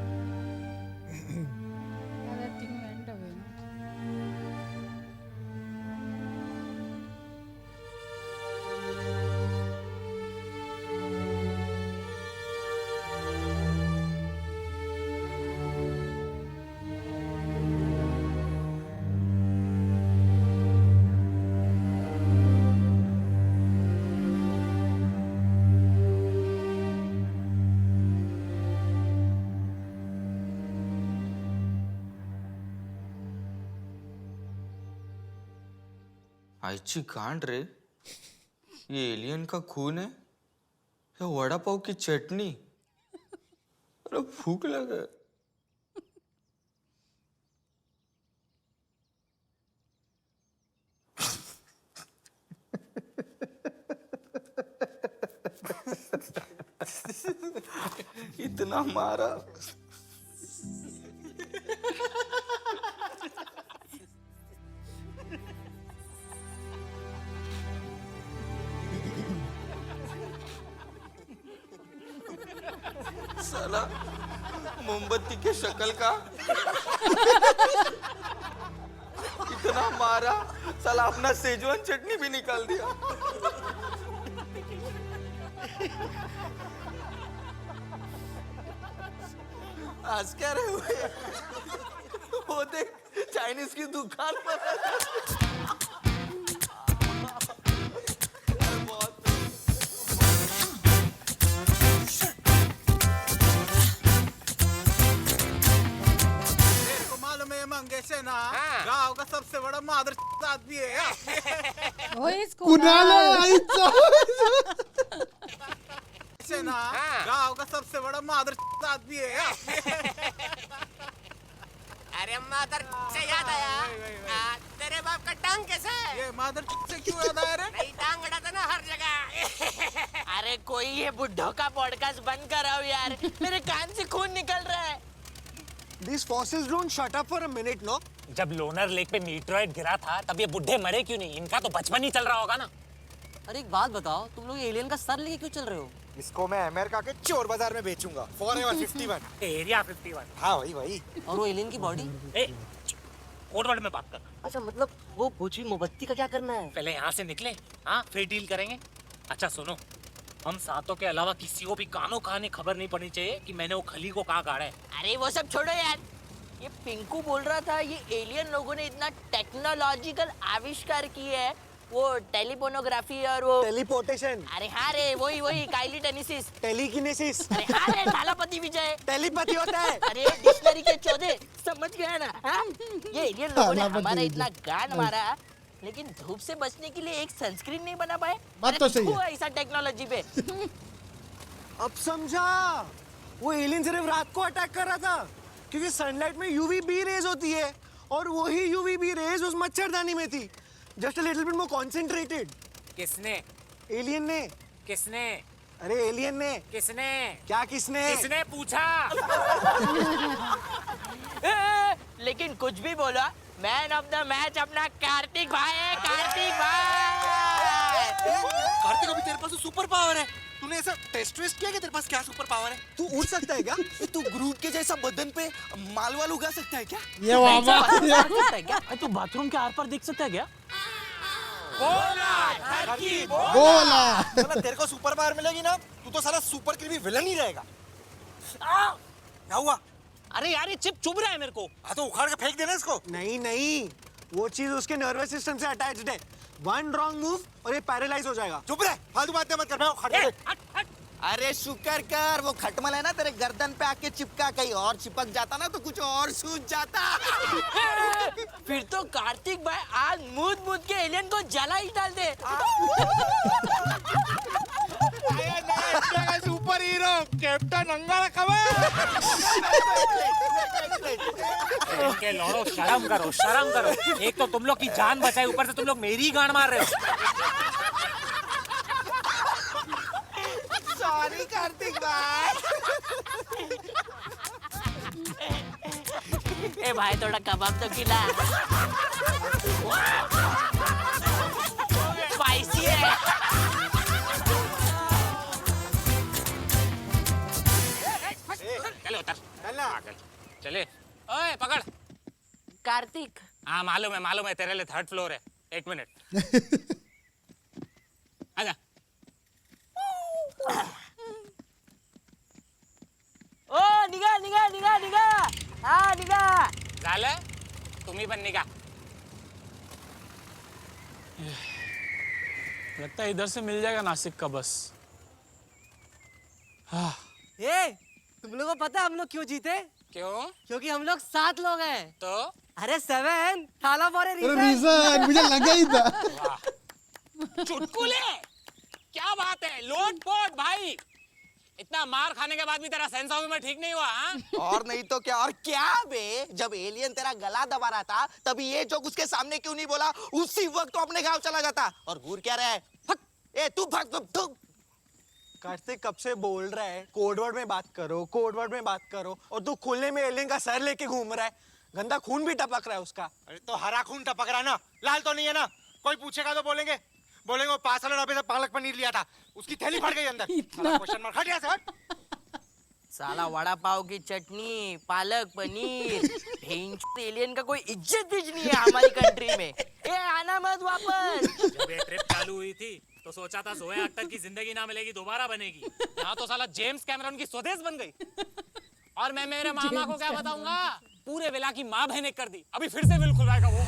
Speaker 2: that thing went away. No?
Speaker 9: आईची गांड रे, ये एलियन का खून है या वड़ा पाव की चटनी? अरे भूख लगा। इतना मारा। साला मोमबत्ती के शक्ल का इतना मारा, साला अपना सेजवान चटनी भी निकाल दिया। आज क्या रहे हुए? वो देख चाइनीज की दुकान पर।
Speaker 4: गांव का सबसे बड़ा मादर आदमी है।
Speaker 2: Oh, he's
Speaker 1: कुणाल आहे आईचा.
Speaker 4: गांव का सबसे बड़ा मादर आदमी है।
Speaker 3: अरे मादर से याद आया, तेरे बाप का टांग कैसा है?
Speaker 4: ये मादर से क्यों याद आया रे?
Speaker 3: नहीं, टांग अड़ा था ना हर जगह। अरे कोई ये बुड्ढों का पॉडकास्ट बंद कराओ यार, मेरे कान से खून निकल रहा है।
Speaker 4: These fossils don't shut up for a minute, no?
Speaker 7: जब लोनर लेक पे मीटरॉइड गिरा था तब ये बुढ़े मरे क्यों नहीं? इनका तो बचपन ही चल रहा होगा ना।
Speaker 5: अरे एक बात बताओ, तुम लोग एलियन का सर लेके क्यों चल रहे हो?
Speaker 4: इसको मैं अमेरिका के चोर बाजार में बेचूंगा। Forever 51।
Speaker 7: एरिया 51।
Speaker 4: हाँ वही।
Speaker 5: और वो एलियन की बॉडी?
Speaker 7: कोड वर्ड में बात कर।
Speaker 5: अच्छा मतलब वो बुझी मोमबत्ती का क्या करना है?
Speaker 7: पहले यहाँ से निकले, हाँ फिर डील करेंगे। अच्छा सुनो, हम सातों के अलावा किसी को भी कानों कान खबर नहीं पड़नी चाहिए कि मैंने वो खली को कहाँ गाड़ा है।
Speaker 3: अरे वो सब छोड़ो यार, ये पिंकू बोल रहा था ये एलियन लोगों ने इतना टेक्नोलॉजिकल आविष्कार किए है, वो टेलीपोनोग्राफी और वो
Speaker 4: टेलीपोर्टेशन।
Speaker 3: अरे हाँ रे, वही काइलिटेनिसिस।
Speaker 4: टेलीकिनेसिस।
Speaker 3: अरे हाँ रे, थालापति विजय।
Speaker 4: टेलीपैथी होता है।
Speaker 3: अरे डिक्शनरी के चौधे, समझ गया ना? हाँ? ये एलियन लोगों ने
Speaker 1: थालापति
Speaker 3: हमारा
Speaker 1: विजय।
Speaker 3: इतना गान मारा, लेकिन धूप से बचने के लिए एक सनस्क्रीन नहीं बना पाए।
Speaker 1: बात तो सही है।
Speaker 3: अरे ऐसा टेक्नोलॉजी पे।
Speaker 4: अब समझा, वो एलियन सिर्फ रात को अटैक कर रहा था क्योंकि सनलाइट में यूवीबी रेज होती है और वही यूवीबी रेज उस मच्छरदानी में थी, just a little bit more concentrated.
Speaker 7: किसने?
Speaker 4: एलियन ने।
Speaker 7: किसने?
Speaker 4: अरे एलियन ने।
Speaker 7: किसने?
Speaker 4: क्या किसने?
Speaker 7: किसने पूछा?
Speaker 3: लेकिन कुछ भी बोला, मैन ऑफ द मैच अपना कार्तिक भाई है। कार्तिक भाई,
Speaker 4: कार्तिक अभी तेरे पास सुपर पावर है। तूने ऐसा टेस्ट वेस्ट किया कि तेरे पास क्या सुपर पावर है? तू उड़ सकता है क्या? तू ग्रूट के जैसा बदन पे माल वाल उगा सकता है क्या?
Speaker 1: ये बाबा
Speaker 3: क्या? तू बाथरूम के आर पार देख सकता है क्या?
Speaker 1: बोला.
Speaker 4: साला तेरे को सुपर पावर मिलेगी ना, तू तो साला सुपर क्रीमी विलन ही रहेगा। क्या हुआ?
Speaker 7: अरे यार ये चिप चुभ रहा है मेरे को।
Speaker 4: हाँ तो उखाड़ के फेंक देना इसको। नहीं, वो चीज उसके नर्वस सिस्टम से अटैच्ड है। वन रॉन्ग मूव और ये पैरालाइज हो जाएगा। चुप रह, फालतू बातें मत कर। मैं उखाड़ के
Speaker 9: अरे शुक्र कर वो खटमल है ना तेरे गर्दन पे आके चिपका, कहीं और चिपक जाता ना तो कुछ और सूझ जाता।
Speaker 3: फिर तो कार्तिक भाई आज मूद के एलियन को जला ही डाल दे।
Speaker 4: सुपर हीरो कैप्टन अंगारा खबर।
Speaker 7: इनके लौड़ो, शर्म करो। एक तो तुम लोग की जान बचाई, ऊपर से तुम लोग मेरी ही गांड मार रहे हो।
Speaker 4: सॉरी कार्तिक भाई।
Speaker 3: ए भाई थोड़ा कबाब तो खिला। स्पाइसी है।
Speaker 7: चले उतर। चले। ओए पकड़।
Speaker 3: कार्तिक,
Speaker 7: हाँ मालूम है तेरे लिए 3rd फ्लोर है। 1 मिनट। आजा।
Speaker 3: ओ निघा। हाँ निघा।
Speaker 7: झालं? तुम्ही पण निघा।
Speaker 10: लगता है इधर से मिल जाएगा नासिक का बस।
Speaker 5: ए, तुम लोगों को पता है हम लोग क्यों जीते? क्यों?
Speaker 11: क्योंकि हम लोग 7 लोग हैं।
Speaker 5: तो
Speaker 11: अरे 7 थाला फॉर ए रीजन।
Speaker 1: रीजन मुझे लगा ही था।
Speaker 5: चुटकुले, क्या बात है, लोट पोट भाई। इतना मार खाने के बाद भी तेरा सेंस ऑफ ह्यूमर ठीक नहीं हुआ? हाँ?
Speaker 4: और नहीं तो क्या, और क्या बे, जब एलियन तेरा गला दबा रहा था तभी ये जोक उसके सामने क्यों नहीं बोला? उसी वक्त तो अपने गांव चला जाता। और घूर क्या रहा है? ए तू भाग तू। कार्तिक कब से बोल रहा है कोडवर्ड में बात करो, कोडवर्ड में बात करो, और तू खुले में एलियन का सर लेके घूम रहा है। गंदा खून भी टपक रहा है उसका।
Speaker 12: अरे तो हरा खून टपक रहा है ना, लाल तो नहीं है ना। कोई पूछेगा तो बोलेंगे वो 5 साल डब्बे से पालक पनीर लिया था, उसकी थैली फट गई अंदर। क्वेश्चन मार्क, हट यहाँ से हट।
Speaker 11: साला वड़ा पाव की चटनी, पालक पनीर, एलियन का कोई इज्जत भी नहीं है हमारी कंट्री में। ए आना मत वापस।
Speaker 7: जब ये ट्रिप चालू हुई थी तो सोचा था सोए अख्तर की जिंदगी ना मिलेगी, दोबारा बनेगी। यहाँ तो साला जेम्स कैमरन की स्वदेश बन गई।
Speaker 5: और मैं मेरे मामा को क्या बताऊंगा? पूरे विला की माँ बहन कर दी। अभी फिर से विल खुलवाएगा वो।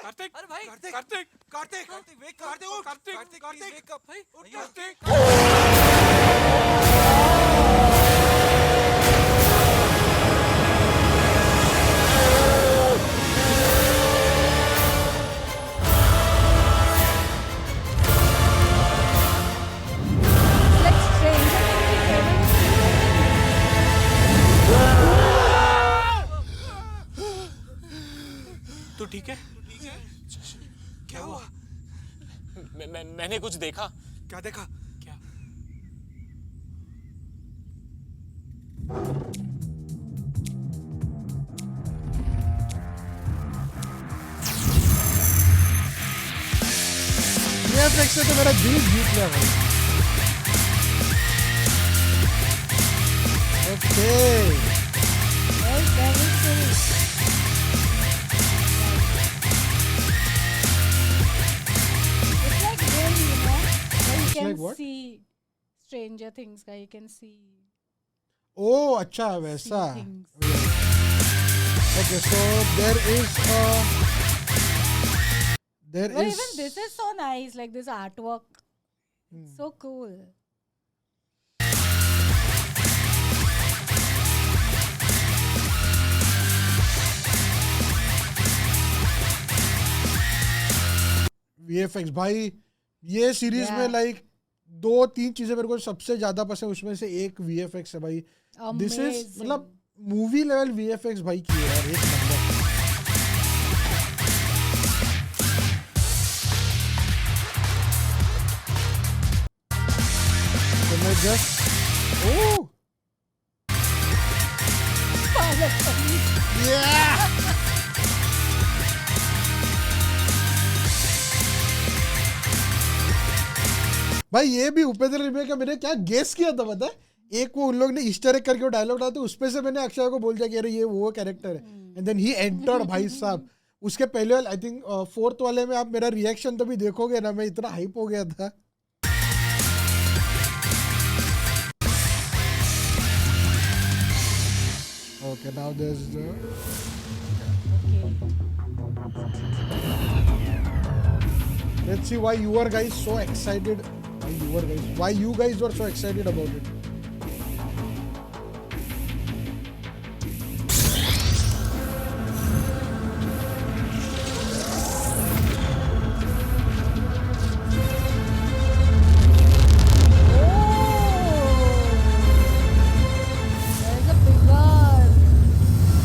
Speaker 7: कार्तिक,
Speaker 11: अरे भाई
Speaker 12: कार्तिक,
Speaker 7: कार्तिक,
Speaker 12: कार्तिक, कार्तिक, वेक कार्तिक, उठ, कार्तिक, कार्तिक, वेक अप,
Speaker 11: भाई,
Speaker 12: उठ, कार्तिक।
Speaker 2: Like Stranger Things
Speaker 7: तू ठीक है?
Speaker 12: क्या हुआ?
Speaker 7: मैंने कुछ देखा।
Speaker 12: क्या देखा?
Speaker 7: क्या?
Speaker 1: VFX से तो मेरा दिल जीत लिया भाई। Okay
Speaker 2: It's like Will, you know, where you can
Speaker 1: like what?
Speaker 2: see Stranger Things का, you can see.
Speaker 1: ओ अच्छा वैसा।
Speaker 2: things.
Speaker 1: Okay, so there is
Speaker 2: But even this is so nice, like this artwork. It's so cool.
Speaker 1: VFX भाई, ये series में like 2-3 चीजें मेरे को सबसे ज्यादा पसंद, उसमें से एक VFX है भाई। This is
Speaker 2: Amazing.
Speaker 1: मतलब मूवी लेवल VFX भाई की है यार, एक नंबर। तो मैं जस्ट ओह yeah! भाई ये भी उपेंद्र रिबे का मैंने क्या गेस किया था पता है? एक वो उन लोग ने ईस्टर एग करके वो डायलॉग डाला था, उसपे से मैंने अक्षय को बोल दिया कि अरे ये वो कैरेक्टर है, एंड देन ही एंटर्ड भाई साहब। उसके पहले वाले आई थिंक 4th वाले में आप मेरा रिएक्शन तो भी देखोगे ना, मैं इतना हाइप हो गया था। Okay, now there's the let's see why you are guys so excited. Why you guys were so excited about it?
Speaker 2: There's a bigger.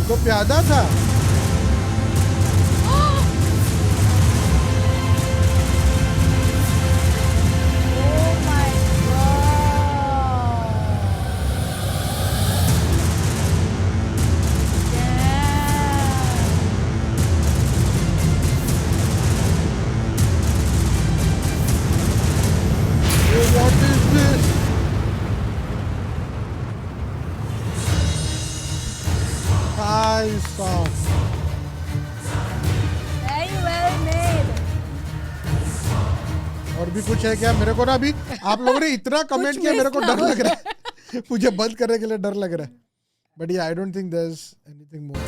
Speaker 1: तो प्यादा था। और भी कुछ है क्या? मेरे को ना अभी आप लोगों ने इतना कमेंट किया, मेरे को डर लग रहा है मुझे बंद करने के लिए डर लग रहा है. But yeah I don't think there is anything more.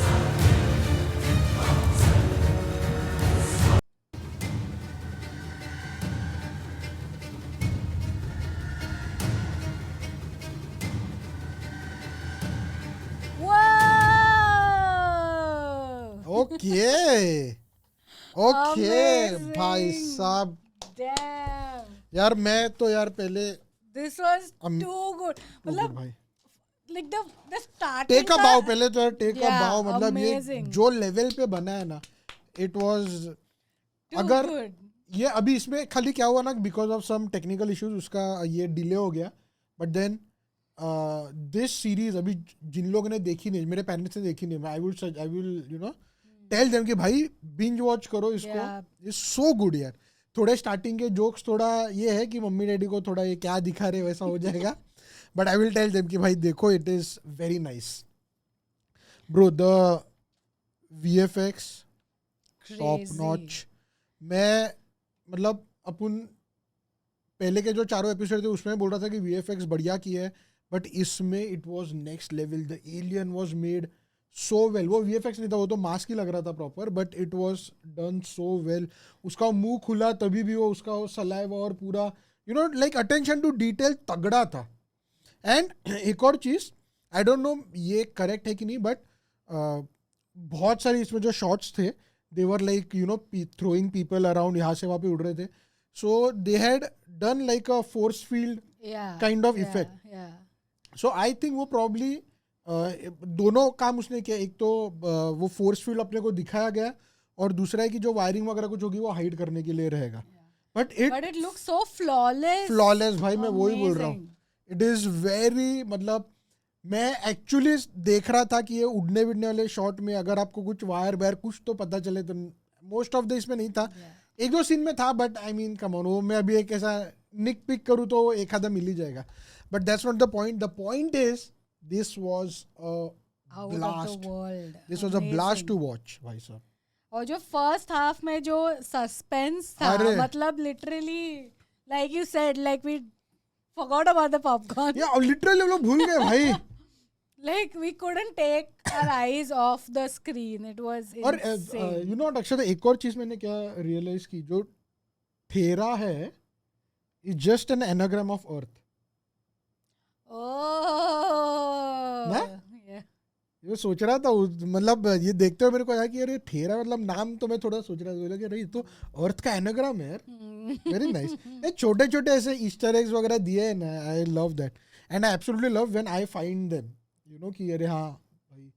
Speaker 2: Whoa!
Speaker 1: Okay
Speaker 2: Amazing.
Speaker 1: भाई साहब.
Speaker 2: Damn.
Speaker 1: यार मैं तो यार पहले
Speaker 2: This was
Speaker 1: Am-
Speaker 2: too good.
Speaker 1: तो
Speaker 2: मतलब
Speaker 1: भाई
Speaker 2: like the starting
Speaker 1: टेक का
Speaker 2: का-
Speaker 1: भाव, पहले तो यार टेक का
Speaker 2: Yeah,
Speaker 1: भाव, मतलब ये
Speaker 2: amazing.
Speaker 1: जो लेवल पे बना है ना, इट वाज
Speaker 2: Too
Speaker 1: अगर
Speaker 2: good.
Speaker 1: ये अभी इसमें खाली क्या हुआ ना, because of some technical issues उसका ये डिले हो गया. बट देन दिस सीरीज अभी जिन लोगों ने देखी नहीं, मेरे पेरेंट्स ने देखी नहीं, I will you know tell them कि भाई बिंज वॉच करो इसको.
Speaker 2: Yeah.
Speaker 1: इट्स सो गुड यार. थोड़े स्टार्टिंग के जोक्स थोड़ा ये है कि मम्मी डैडी को थोड़ा ये क्या दिखा रहे वैसा हो जाएगा. But I will tell them कि भाई देखो, it is very nice bro. द VFX टॉप
Speaker 2: Crazy.
Speaker 1: नॉच. मैं मतलब अपन पहले के जो 4 एपिसोड थे उसमें बोल रहा था कि VFX बढ़िया की है, बट इसमें it was next level. The alien was made so well. वो VFX नहीं था, वो तो मास्क ही लग रहा था proper, but it was done so well. उसका मुंह खुला तभी भी वो उसका वो सलाइवा और पूरा you know like attention to detail तगड़ा था. एंड एक और चीज़, आई डोंट नो ये करेक्ट है कि नहीं, बट बहुत सारे इसमें जो शॉट्स थे, they were like you know throwing people around, यहाँ से वहाँ पे उड़ रहे थे. So they had done like a force field
Speaker 2: Yeah.
Speaker 1: Kind of
Speaker 2: yeah,
Speaker 1: effect.
Speaker 2: Yeah.
Speaker 1: So I think वो प्रॉब्ली दोनों काम उसने किया. एक तो वो फोर्स फील्ड अपने को दिखाया गया, और दूसरा है कि जो वायरिंग वगैरह कुछ होगी वो हाइड करने के लिए रहेगा. But
Speaker 2: But it looks so flawless.
Speaker 1: Flawless भाई, मैं वही बोल रहा हूँ.
Speaker 2: Amazing.
Speaker 1: इट इज़ वेरी, मतलब मैं एक्चुअली देख रहा था कि ये उड़ने बिड़ने वाले शॉट में अगर आपको कुछ वायर वायर कुछ तो पता चले, तो मोस्ट ऑफ द इसमें नहीं था. एक दो सीन में था, but I mean come on, वो मैं अभी एक ऐसा निक पिक करूँ तो एक आधा मिल ही जाएगा. But that's not the point. The point is this was a
Speaker 2: Out of
Speaker 1: blast.
Speaker 2: the world.
Speaker 1: This was a blast
Speaker 2: Amazing.
Speaker 1: To watch भाई साहब.
Speaker 2: और जो फर्स्ट हाफ में जो सस्पेंस था,
Speaker 1: अरे.
Speaker 2: मतलब literally like you said, like we forgot about the popcorn.
Speaker 1: या लिटरली हम लोग भूल गए भाई.
Speaker 2: Like we couldn't take our eyes off the screen. It was
Speaker 1: और
Speaker 2: insane.
Speaker 1: यू नो अक्षर, एक और चीज मैंने क्या रियलाइज की, जो थेरा है is just an anagram of earth.
Speaker 2: Oh.
Speaker 1: ना?
Speaker 2: Yeah.
Speaker 1: ये सोच रहा था मतलब ये देखते हुए मेरे को आया कि अरे थेरा मतलब नाम तो मैं थोड़ा सोच रहा था, बोला कि अरे ये तो अर्थ का एनाग्राम है यार. Very nice. ये छोटे छोटे ऐसे ईस्टर एग्स वगैरह दिए हैं ना, I love that. And I absolutely love when I find them, you know कि अरे हाँ भाई.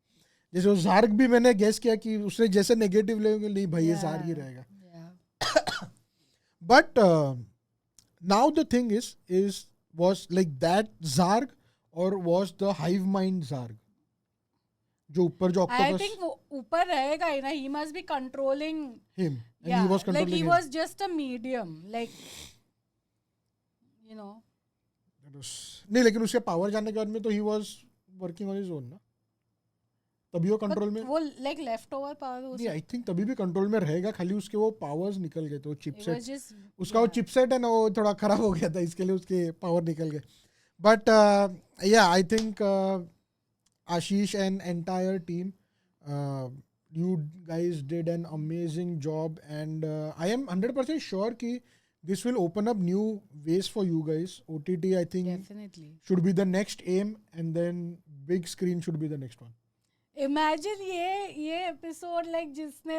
Speaker 1: जैसे वो जार्ग भी मैंने गेस किया कि उसने जैसे नेगेटिव लेंगे, नहीं भाई ये जार्ग ही रहेगा.
Speaker 2: Yeah.
Speaker 1: But now the thing is was like that Jarg और was the hive mind Jarg, जो ऊपर जो
Speaker 2: I
Speaker 1: ऑक्टोपस
Speaker 2: think वो ऊपर रहेगा ही ना. He must be controlling.
Speaker 1: him and
Speaker 2: Yeah,
Speaker 1: he was
Speaker 2: like
Speaker 1: controlling
Speaker 2: he
Speaker 1: him.
Speaker 2: was just a medium, like you know.
Speaker 1: That was- नहीं, लेकिन उसके पावर जानने के बाद में तो he was working on his own ना, तभी वो
Speaker 2: But
Speaker 1: कंट्रोल में.
Speaker 2: वो like leftover power
Speaker 1: नहीं, आई थिंक तभी भी कंट्रोल में रहेगा, खाली उसके वो पावर्स निकल गए थे, वो
Speaker 2: It was
Speaker 1: चिपसेट,
Speaker 2: just
Speaker 1: उसका वो चिपसेट है ना, वो थोड़ा खराब हो गया था, इसके लिए उसके पावर निकल गए. But yeah I think Ashish and entire team, you guys did an amazing job, and I am 100% sure कि this will open up new ways for you guys. OTT I think
Speaker 2: definitely.
Speaker 1: should be the next aim, and then big screen should be the next one.
Speaker 2: Imagine ये episode like जिसने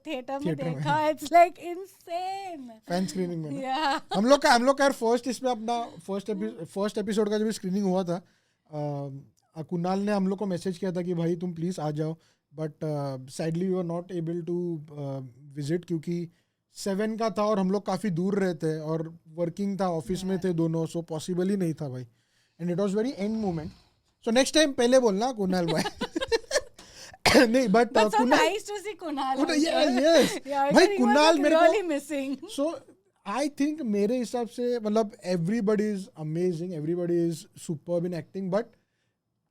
Speaker 2: theatre में
Speaker 1: Theatre में.
Speaker 2: देखा, it's like insane.
Speaker 1: Fan screening में ना?
Speaker 2: Yeah.
Speaker 1: हम लोग का यार फर्स्ट इसमें अपना फर्स्ट एपिसोड का जब स्क्रीनिंग हुआ था, कुणाल ने हम लोग को मैसेज किया था कि भाई तुम प्लीज़ आ जाओ, but sadly we were not able to visit, क्योंकि 7 का था और हम लोग काफ़ी दूर रहते और वर्किंग था, ऑफिस में थे दोनों, सो पॉसिबल ही नहीं था भाई. And it was very end moment. So next time पहले बोलना कुणाल भाई. नहीं, but
Speaker 2: But so nice to see Kunal. also.
Speaker 1: yes.
Speaker 2: Yeah,
Speaker 1: भाई
Speaker 2: he was,
Speaker 1: कुणाल
Speaker 2: like,
Speaker 1: मेरे
Speaker 2: really
Speaker 1: को
Speaker 2: missing.
Speaker 1: सो आई थिंक मेरे हिसाब से मतलब everybody is amazing, everybody is superb in acting, but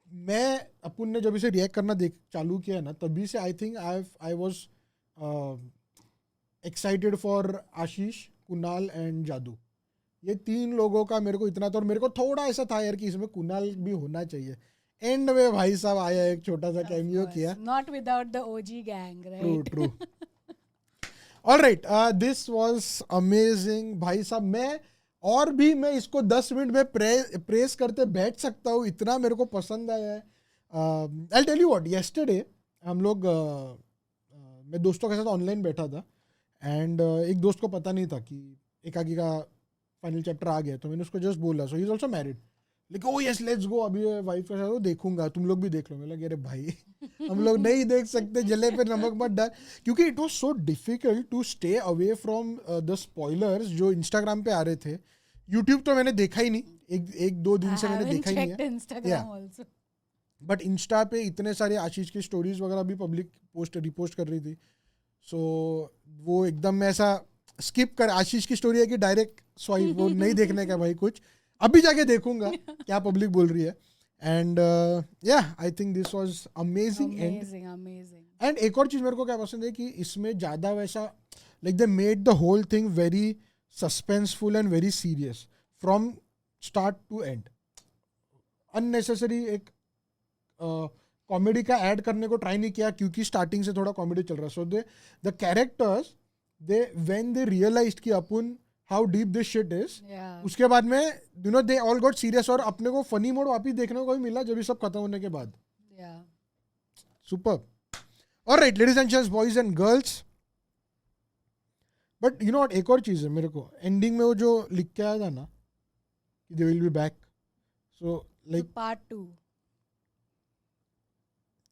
Speaker 1: मैं अपन ने जब इसे रिएक्ट करना चालू किया ना, तभी से I think I was excited for Ashish Kunal and जादू, ये 3 लोगों का मेरे को इतना था, और मेरे को थोड़ा ऐसा था यार कि इसमें कुणाल भी होना चाहिए. एंड में भाई साहब आया, एक छोटा सा कैमियो किया.
Speaker 2: Not without the OG gang, right?
Speaker 1: True. Alright, this was amazing भाई साहब. मैं इसको 10 मिनट में प्रेस करते बैठ सकता हूँ, इतना मेरे को पसंद आया है. I tell you what, yesterday हम लोग मैं दोस्तों के साथ ऑनलाइन बैठा था, एंड एक दोस्त को पता नहीं था कि एकाकी का फाइनल चैप्टर आ गया, तो मैंने उसको जस्ट बोला, सो ही इज ऑल्सो मैरिड, लेकिन ओ यस लेट्स गो, अभी वाइफ के साथ वो देखूंगा, तुम लोग भी देख लो. मैं लगे अरे भाई हम लोग नहीं देख सकते, जले पे नमक मत डाल, क्योंकि it was so difficult to stay away from the spoilers जो इंस्टाग्राम पे आ रहे थे. यूट्यूब तो मैंने देखा ही नहीं, एक दो दिन से मैंने देखा ही नहीं है.
Speaker 2: Instagram also.
Speaker 1: बट इंस्टा पे इतने सारे आशीष की स्टोरीज वगैरह भी पब्लिक रिपोस्ट कर रही थी, सो वो एकदम में ऐसा स्किप कर, आशीष की स्टोरी है कि डायरेक्ट स्वाइप, वो नहीं देखने का भाई कुछ, अभी जाके देखूंगा क्या पब्लिक बोल रही है. एंड या I think this was amazing. And एक और चीज़ मेरे को क्या पसंद है कि इसमें ज़्यादा वैसा like they made the whole thing very suspenseful and very serious from start to end. Unnecessary एक कॉमेडी का ऐड करने को ट्राई नहीं किया, क्योंकि स्टार्टिंग से थोड़ा कॉमेडी चल रहा है. So the characters when they realised कि अपन how deep this shit is, उसके बाद में you know they all got serious, और अपने को फनी मोड वापस देखने को भी मिला जब ये सब खत्म होने के बाद. Super. Alright ladies and gents, boys and girls, but you know what, एक और चीज़ है मेरे को एंडिंग में वो जो लिख के आया था ना कि they will be back, so like
Speaker 2: Part 2.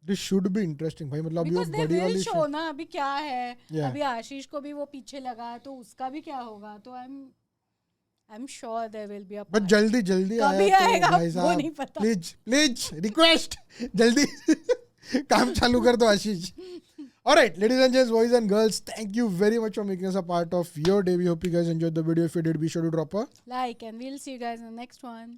Speaker 1: This should be interesting भाई. मतलब
Speaker 2: Because
Speaker 1: अभी
Speaker 2: they
Speaker 1: बड़ी
Speaker 2: will
Speaker 1: वाली
Speaker 2: show ना अभी क्या है.
Speaker 1: Yeah.
Speaker 2: अभी आशीष को भी वो पीछे लगा है, तो उसका भी क्या होगा, तो I'm sure there will be a
Speaker 1: but
Speaker 2: part.
Speaker 1: जल्दी
Speaker 2: कभी
Speaker 1: आया
Speaker 2: आएगा
Speaker 1: तो भाई
Speaker 2: वो
Speaker 1: साहब,
Speaker 2: नहीं पता.
Speaker 1: प्लीज रिक्वेस्ट जल्दी काम चालू कर दो आशीष. Alright, ladies and gents, boys and girls, thank you very much for making us a part of your day. We hope you guys enjoyed the video. If you did, be sure to drop a
Speaker 2: Like, and we'll see you guys in the next one.